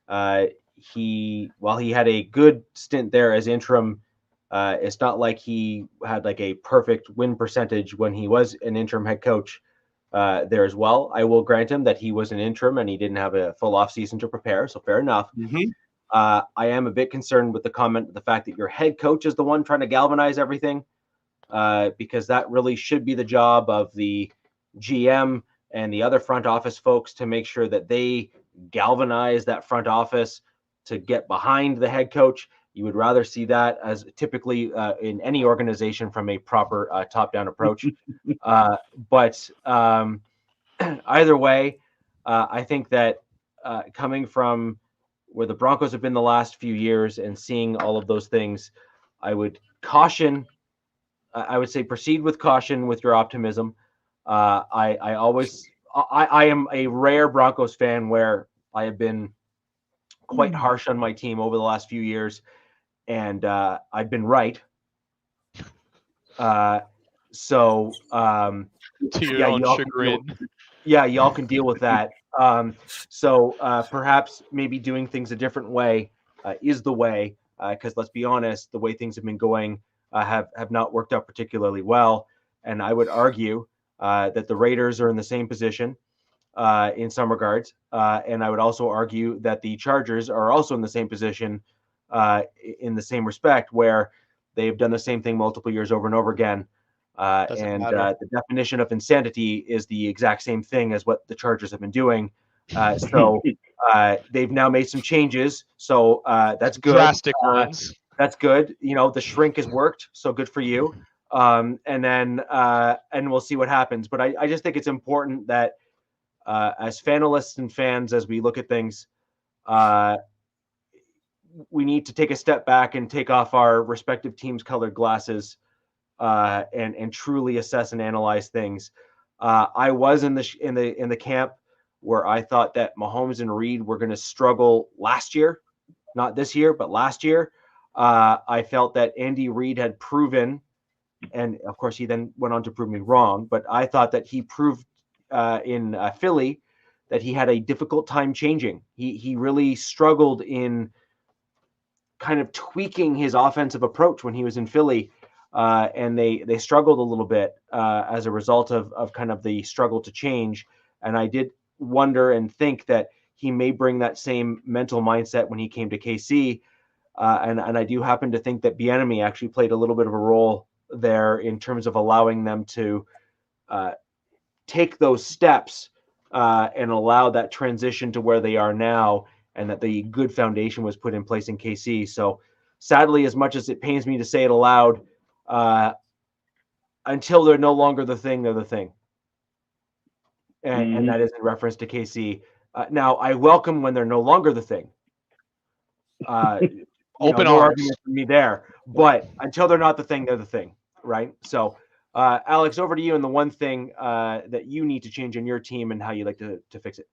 while he had a good stint there as interim, it's not like he had like a perfect win percentage when he was an interim head coach there as well. I will grant him that he was an interim and he didn't have a full off season to prepare, so fair enough. Mm-hmm. I am a bit concerned with the fact that your head coach is the one trying to galvanize everything, because that really should be the job of the GM and the other front office folks to make sure that they galvanize that front office to get behind the head coach. You would rather see that, as typically in any organization, from a proper top-down approach. But either way, I think that coming from where the Broncos have been the last few years and seeing all of those things, I would say proceed with caution with your optimism. I am a rare Broncos fan where I have been quite harsh on my team over the last few years, and I've been right. So to your own chagrin. Y'all can deal with that. So perhaps maybe doing things a different way is the way, because let's be honest, the way things have been going have not worked out particularly well. And I would argue that the Raiders are in the same position in some regards. And I would also argue that the Chargers are also in the same position in the same respect, where they've done the same thing multiple years over and over again. The definition of insanity is the exact same thing as what the Chargers have been doing. So they've now made some changes. So that's good. Drastic ones. That's good. The shrink has worked. So good for you. And we'll see what happens. But I just think it's important that as fanalists and fans, as we look at things, we need to take a step back and take off our respective teams' colored glasses and truly assess and analyze things. I was in the camp where I thought that Mahomes and Reed were going to struggle last year, not this year, but last year. I felt that Andy Reid had proven, and of course he then went on to prove me wrong, but I thought that he proved in Philly that he had a difficult time changing. He really struggled in kind of tweaking his offensive approach when he was in Philly. And they struggled a little bit as a result of kind of the struggle to change. And I did wonder and think that he may bring that same mental mindset when he came to KC. And I do happen to think that Bieniemy actually played a little bit of a role there in terms of allowing them to take those steps and allow that transition to where they are now, and that the good foundation was put in place in KC. So sadly, as much as it pains me to say it aloud, until they're no longer the thing, they're the thing. And that is in reference to KC. Now, I welcome when they're no longer the thing. Open no arms. argument for me there. But until they're not the thing, they're the thing, right? So, Alex, over to you and the one thing that you need to change in your team and how you like to fix it.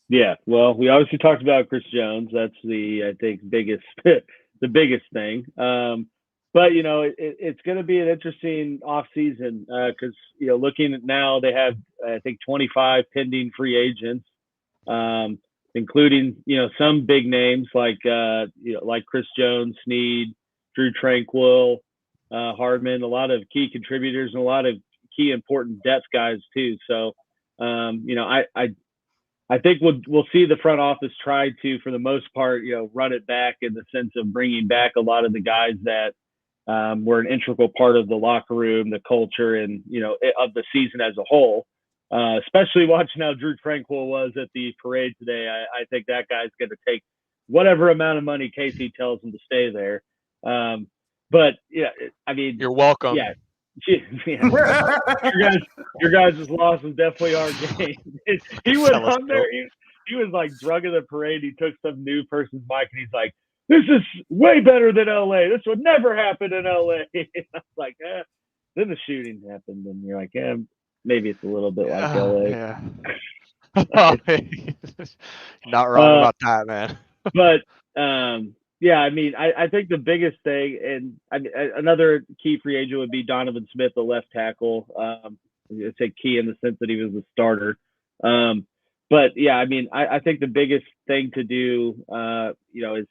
Yeah, well, we obviously talked about Chris Jones. That's the biggest the biggest thing. But it's going to be an interesting off season because looking at now, they have I think 25 pending free agents, including some big names like Chris Jones, Snead, Drew Tranquill, Hardman, a lot of key contributors and a lot of key important depth guys too. So I think we'll see the front office try to, for the most part, run it back in the sense of bringing back a lot of the guys that were an integral part of the locker room, the culture, and of the season as a whole. Especially watching how Drew Tranquill was at the parade today, I think that guy's going to take whatever amount of money Casey tells him to stay there. But yeah, I mean, you're welcome. Yeah. Your guys' loss was definitely our game. He went on there. He was like drunk at the parade. He took some new person's mic and he's like, "This is way better than LA. This would never happen in LA." And I was like, Then the shooting happened, and you're like, maybe it's a little bit like LA. Yeah. Not wrong about that, man. But yeah, I mean, I think the biggest thing, and another key free agent would be Donovan Smith, the left tackle. I'd say key in the sense that he was the starter. But yeah, I mean, I think the biggest thing to do,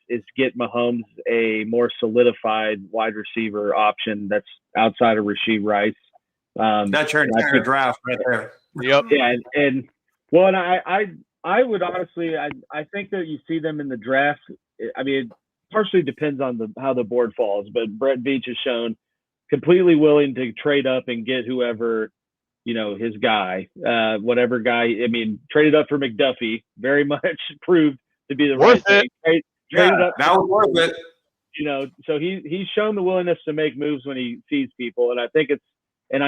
is get Mahomes a more solidied wide receiver option that's outside of Rashee Rice. That's your entire draft right there. Yep. Yeah, and I would honestly, I think that you see them in the draft. I mean, it partially depends on how the board falls, but Brett Veach has shown completely willing to trade up and get whoever, his guy, whatever guy. I mean, traded up for McDuffie, very much proved to be the Worth right thing. Traded up. That was worth it. You know, so he's shown the willingness to make moves when he sees people, and I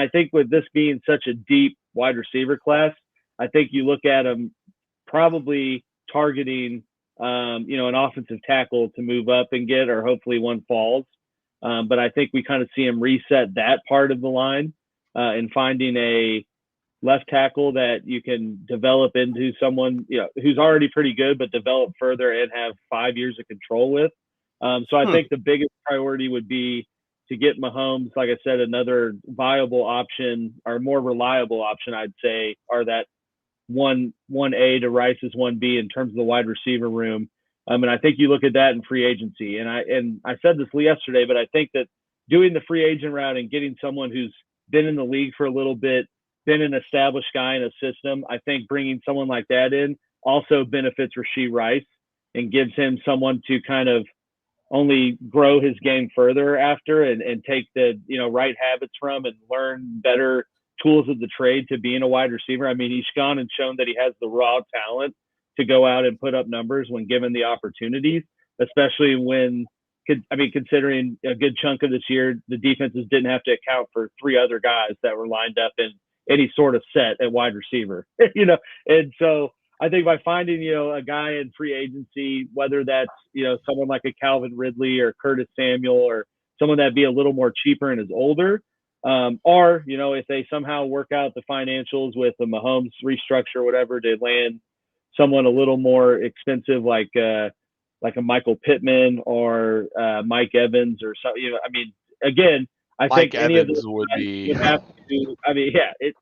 think with this being such a deep wide receiver class, I think you look at him probably targeting, an offensive tackle to move up and get, or hopefully one falls. But I think we kind of see him reset that part of the line and finding a left tackle that you can develop into someone, who's already pretty good, but develop further and have 5 years of control with. So I think the biggest priority would be to get Mahomes, like I said, another viable option or more reliable option, I'd say, are that 1A to Rice's 1B in terms of the wide receiver room. And I think you look at that in free agency. And I said this yesterday, but I think that doing the free agent route and getting someone who's been in the league for a little bit, been an established guy in a system, I think bringing someone like that in also benefits Rashee Rice and gives him someone to kind of only grow his game further after and take the right habits from and learn better tools of the trade to being a wide receiver. I mean, he's gone and shown that he has the raw talent to go out and put up numbers when given the opportunities, especially considering a good chunk of this year, the defenses didn't have to account for 3 other guys that were lined up in any sort of set at wide receiver, and so I think by finding, a guy in free agency, whether that's, someone like a Calvin Ridley or Curtis Samuel or someone that'd be a little more cheaper and is older, or, if they somehow work out the financials with the Mahomes restructure or whatever to land someone a little more expensive, like a Michael Pittman or Mike Evans or something, again, I Mike think any Evans of those would be. would have to,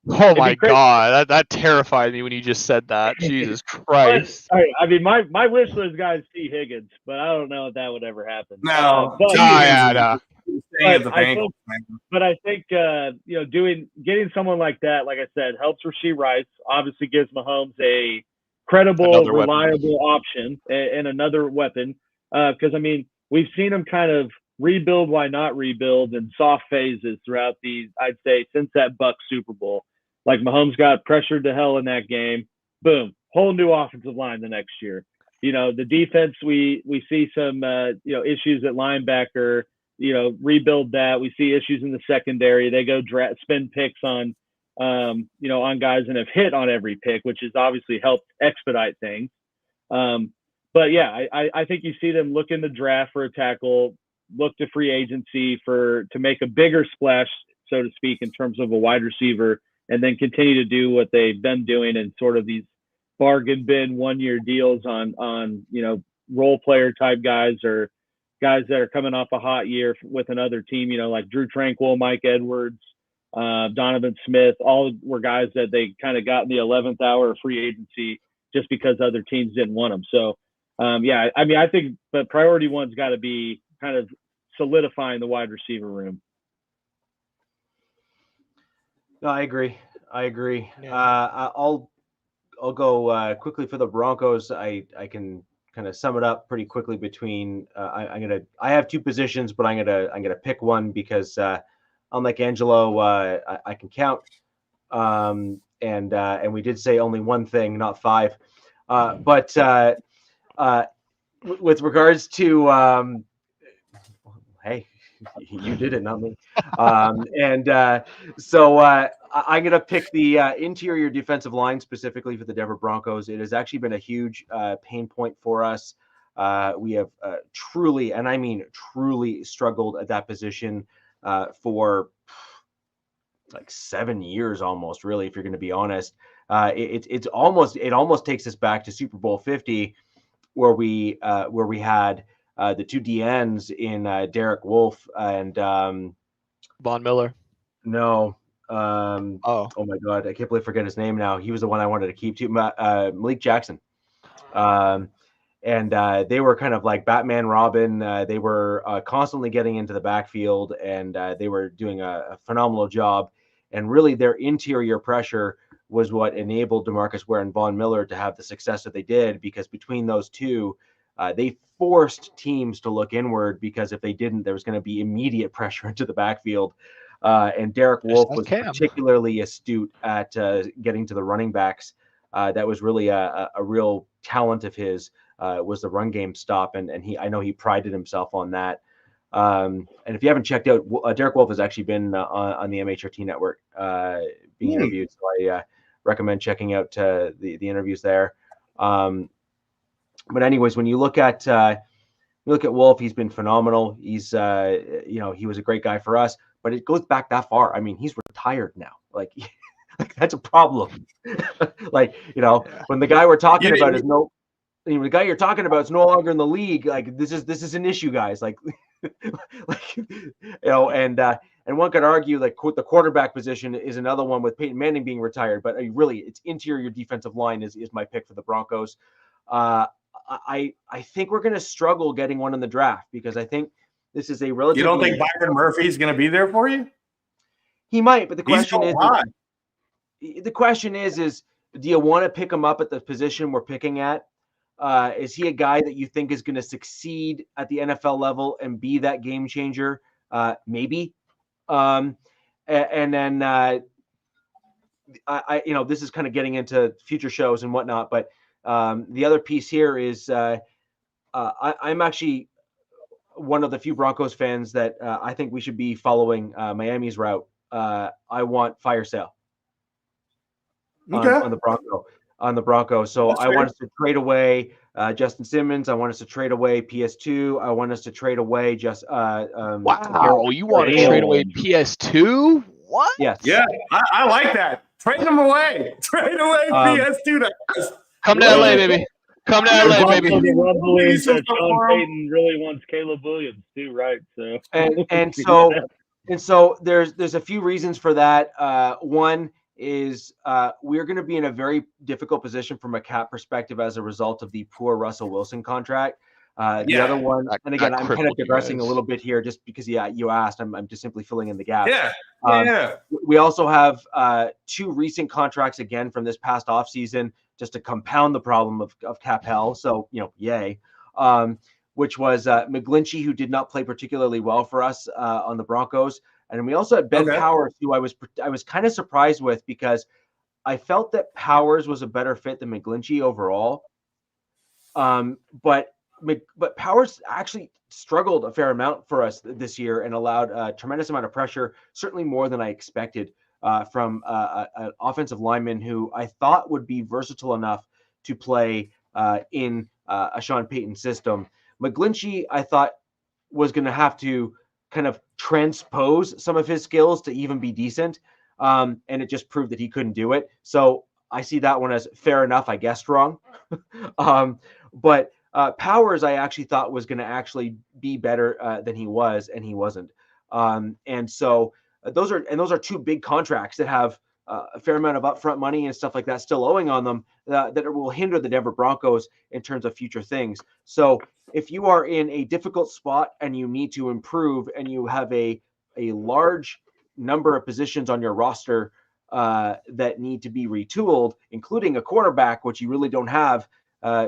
Oh my God, that terrified me when you just said that. Jesus Christ! My wish list guy is T. Higgins, but I don't know if that would ever happen. No, but I think getting someone like that, like I said, helps Rashee Rice. Obviously, gives Mahomes a credible, reliable option and another weapon. Because we've seen him kind of rebuild, why not rebuild, in soft phases throughout these, I'd say, since that Bucs Super Bowl. Like Mahomes got pressured to hell in that game. Boom, whole new offensive line the next year. The defense, we see some issues at linebacker. Rebuild that. We see issues in the secondary. They go spend picks on guys and have hit on every pick, which has obviously helped expedite things. But yeah, I think you see them look in the draft for a tackle, look to free agency to make a bigger splash, so to speak, in terms of a wide receiver, and then continue to do what they've been doing in sort of these bargain bin 1-year deals on role player type guys or guys that are coming off a hot year with another team, like Drew Tranquill, Mike Edwards, Donovan Smith, all were guys that they kind of got in the 11th hour of free agency just because other teams didn't want them. So, I think the priority one's got to be kind of solidifying the wide receiver room. No, I agree. Yeah. I'll go quickly for the Broncos. I can kind of sum it up pretty quickly between I have 2 positions, but I'm gonna pick one because unlike Angelo, I can count. And we did say only one thing, not 5. But with regards to hey, you did it, not me. So I'm going to pick the interior defensive line specifically for the Denver Broncos. It has actually been a huge pain point for us. We have truly, and I mean truly, struggled at that position for like 7 years almost, really, if you're going to be honest. It almost takes us back to Super Bowl 50, where we had the 2 DNs in Derek Wolfe and Von Miller. No. Oh my God, I can't believe I forget his name now. He was the one I wanted to keep too. Malik Jackson. And they were kind of like Batman, Robin. They were constantly getting into the backfield, and they were doing a phenomenal job. And really, their interior pressure was what enabled DeMarcus Ware and Von Miller to have the success that they did, because between those two, they forced teams to look inward, because if they didn't, there was going to be immediate pressure into the backfield. And Derek Wolfe was particularly astute at getting to the running backs. That was really a real talent of his. was the run game stop, and I know he prided himself on that. And if you haven't checked out, Derek Wolfe has actually been on the MHRT network being interviewed, so I recommend checking out the interviews there. But anyways, when you look at Wolfe, he's been phenomenal. He's he was a great guy for us, but it goes back that far. I mean, he's retired now. Like that's a problem. When the guy we're talking about is the guy you're talking about is no longer in the league. Like this is an issue, guys. Like, and one could argue like the quarterback position is another one with Peyton Manning being retired, but really it's interior defensive line is my pick for the Broncos. I think we're going to struggle getting one in the draft because I think this is a relatively. You don't think Byron Murphy's going to be there for you? He might, but the question is, do you want to pick him up at the position we're picking at? Is he a guy that you think is going to succeed at the NFL level and be that game changer? Maybe. And then this is kind of getting into future shows and whatnot, but the other piece here is I'm actually one of the few Broncos fans that I think we should be following Miami's route. I want fire sale on the Broncos. So I want us to trade away Justin Simmons. I want us to trade away PS2. I want us to trade away wow, you want to trade away PS2? What? Yes. Yeah, I like that. Trade them away. Trade away PS2. Come to LA, baby. Come to LA, baby. The rumblings that Sean Payton really wants Caleb Williams too, right? So and so there's a few reasons for that. One is we're going to be in a very difficult position from a cap perspective as a result of the poor Russell Wilson contract. The other one, and again, I'm kind of digressing a little bit here just because you asked. I'm just simply filling in the gaps. We also have 2 recent contracts again from this past offseason just to compound the problem of cap hell. So, yay. Which was McGlinchey, who did not play particularly well for us on the Broncos. And we also had Ben Powers, who I was kind of surprised with because I felt that Powers was a better fit than McGlinchey overall. But Powers actually struggled a fair amount for us this year and allowed a tremendous amount of pressure, certainly more than I expected from an offensive lineman who I thought would be versatile enough to play in a Sean Payton system. McGlinchey, I thought, was going to have to kind of transpose some of his skills to even be decent, and it just proved that he couldn't do it. So I see that one as fair enough. I guessed wrong. But Powers, I actually thought was going to actually be better than he was, and he wasn't. And so those are 2 big contracts that have a fair amount of upfront money and stuff like that still owing on them that will hinder the Denver Broncos in terms of future things. So if you are in a difficult spot and you need to improve and you have a large number of positions on your roster that need to be retooled, including a quarterback, which you really don't have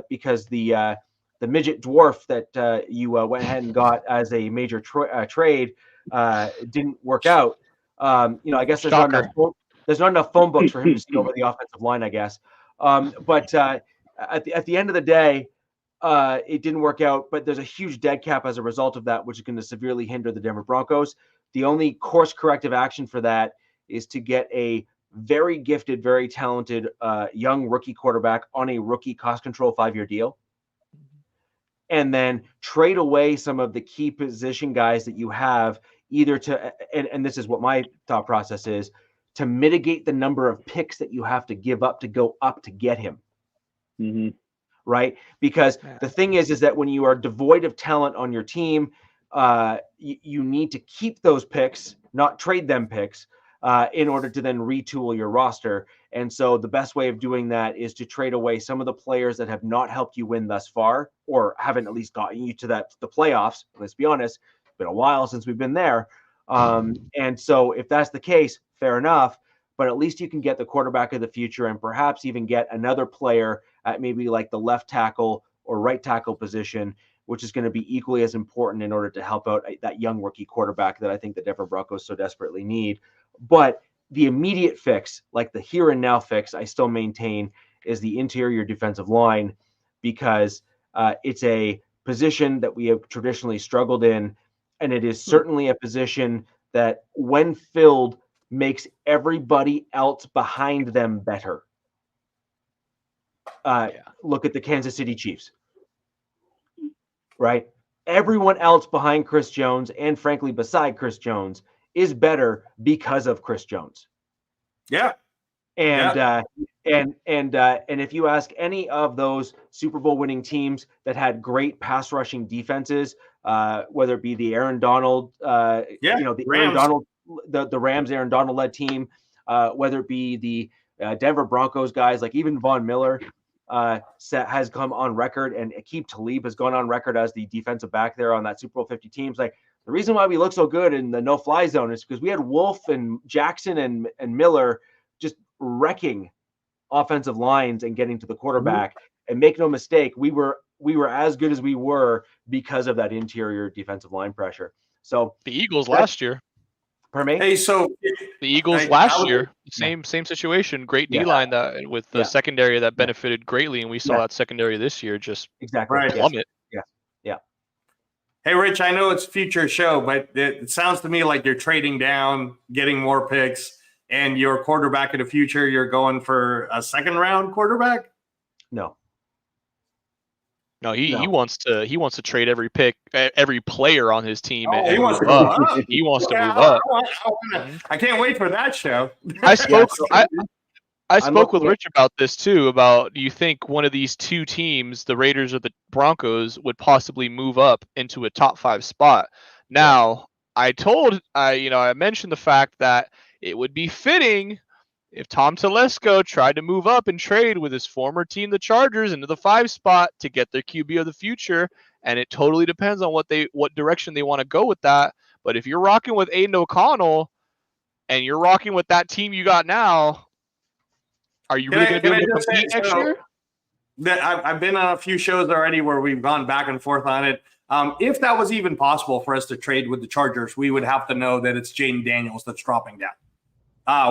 because the midget dwarf that you went ahead and got as a major trade didn't work out. I guess there's not enough phone books for him to see over the offensive line, I guess. But at the end of the day, it didn't work out. But there's a huge dead cap as a result of that, which is going to severely hinder the Denver Broncos. The only course corrective action for that is to get a very gifted, very talented young rookie quarterback on a rookie cost control 5-year deal. And then trade away some of the key position guys that you have either to, and this is what my thought process is, to mitigate the number of picks that you have to give up to go up to get him. Mm-hmm. Right? Because the thing is that when you are devoid of talent on your team, you need to keep those picks, not trade them picks, in order to then retool your roster. And so the best way of doing that is to trade away some of the players that have not helped you win thus far, or haven't at least gotten you to the playoffs. Let's be honest, it's been a while since we've been there. And so if that's the case, fair enough, but at least you can get the quarterback of the future and perhaps even get another player at maybe like the left tackle or right tackle position, which is going to be equally as important in order to help out that young rookie quarterback that I think the Denver Broncos so desperately need. But the immediate fix, like the here and now fix, I still maintain is the interior defensive line, because It's a position that we have traditionally struggled in, and it is certainly a position that, when filled, makes everybody else behind them better. Look at the Kansas City Chiefs, right? Everyone else behind Chris Jones, and frankly beside Chris Jones, is better because of Chris Jones. Yeah. And if you ask any of those Super Bowl winning teams that had great pass rushing defenses, whether it be the Aaron Donald, the Rams. Aaron Donald, the Rams Aaron Donald led team, whether it be the Denver Broncos guys, like even Von Miller has come on record, and Aqib Talib has gone on record as the defensive back there on that Super Bowl 50 teams. Like, the reason why we look so good in the no-fly zone is because we had Wolf and Jackson and Miller just wrecking offensive lines and getting to the quarterback. And make no mistake, we were as good as we were because of that interior defensive line pressure. So the Eagles last year. Pardon me? Hey, so the Eagles last year, same situation, great D line that with the secondary that benefited greatly, and we saw that secondary this year just plummet. Yeah. Hey, Rich, I know it's a future show, but it sounds to me like you're trading down, getting more picks, and your quarterback of the future, you're going for a second round quarterback? No, he wants to trade every pick, every player on his team. He wants to go up. He wants to move up. I can't wait for that show. I spoke with Rich about this too. About, do you think one of these two teams, the Raiders or the Broncos, would possibly move up into a top 5 spot? Now, I mentioned the fact that it would be fitting if Tom Telesco tried to move up and trade with his former team, the Chargers, into the 5 spot to get their QB of the future. And it totally depends on what direction they want to go with that. But if you're rocking with Aiden O'Connell and you're rocking with that team you got now, are you really going to be able to compete next year? I've been on a few shows already where we've gone back and forth on it. If that was even possible for us to trade with the Chargers, we would have to know that it's Jaden Daniels that's dropping down.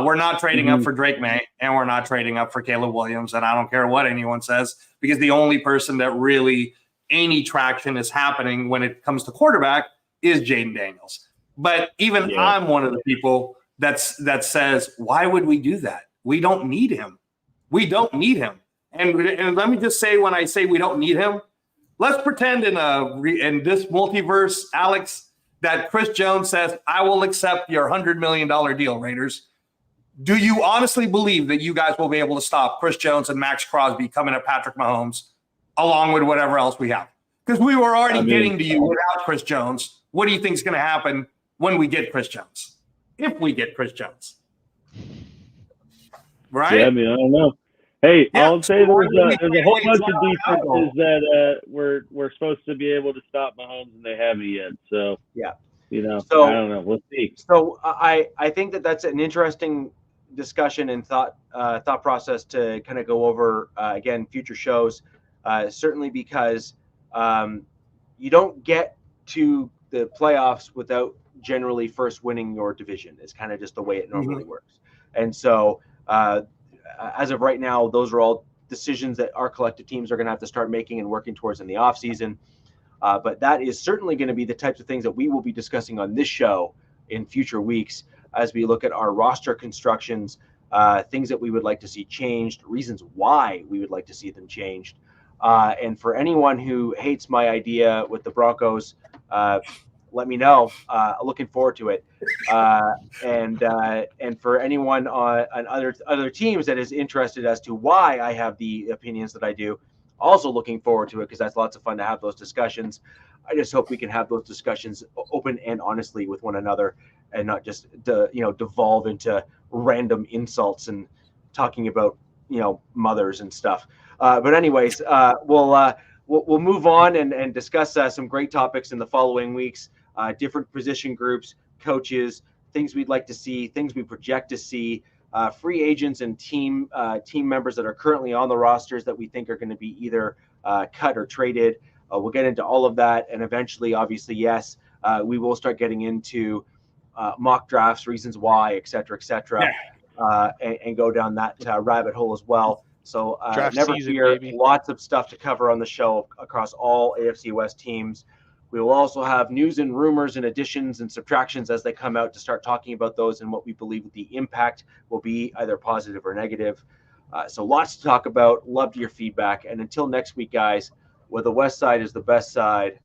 We're not trading up for Drake May, and we're not trading up for Caleb Williams, and I don't care what anyone says, because the only person that really any traction is happening when it comes to quarterback is Jaden Daniels. But even I'm one of the people that says, why would we do that? We don't need him. We don't need him. And let me just say, when I say we don't need him, let's pretend in this multiverse, Alex, that Chris Jones says, I will accept your $100 million deal, Raiders. Do you honestly believe that you guys will be able to stop Chris Jones and Max Crosby coming at Patrick Mahomes along with whatever else we have? Because we were already getting to you without Chris Jones. What do you think is going to happen when we get Chris Jones? If we get Chris Jones. Right? Yeah, I don't know. Hey, I'll say there's a whole bunch of defenses that we're supposed to be able to stop Mahomes, and they haven't yet. So, I don't know. We'll see. So I think that's an interesting discussion and thought process to kind of go over again future shows. Certainly because you don't get to the playoffs without generally first winning your division. It's kind of just the way it normally works. And so as of right now, those are all decisions that our collective teams are going to have to start making and working towards in the offseason. But that is certainly going to be the types of things that we will be discussing on this show in future weeks as we look at our roster constructions, things that we would like to see changed, reasons why we would like to see them changed. And for anyone who hates my idea with the Broncos, let me know. Looking forward to it. And for anyone on other teams that is interested as to why I have the opinions that I do, also looking forward to it, because that's lots of fun to have those discussions. I just hope we can have those discussions open and honestly with one another, and not just devolve into random insults and talking about mothers and stuff. But anyways, we'll move on and discuss some great topics in the following weeks. Different position groups, coaches, things we'd like to see, things we project to see, free agents and team members that are currently on the rosters that we think are going to be either cut or traded. We'll get into all of that, and eventually, obviously, yes, we will start getting into mock drafts, reasons why, et cetera, and go down that rabbit hole as well. So Draft never season, fear, baby. lots of stuff to cover on the show across all AFC West teams. We will also have news and rumors and additions and subtractions as they come out to start talking about those and what we believe the impact will be, either positive or negative. So lots to talk about. Loved your feedback. And until next week, guys, where the West Side is the best side,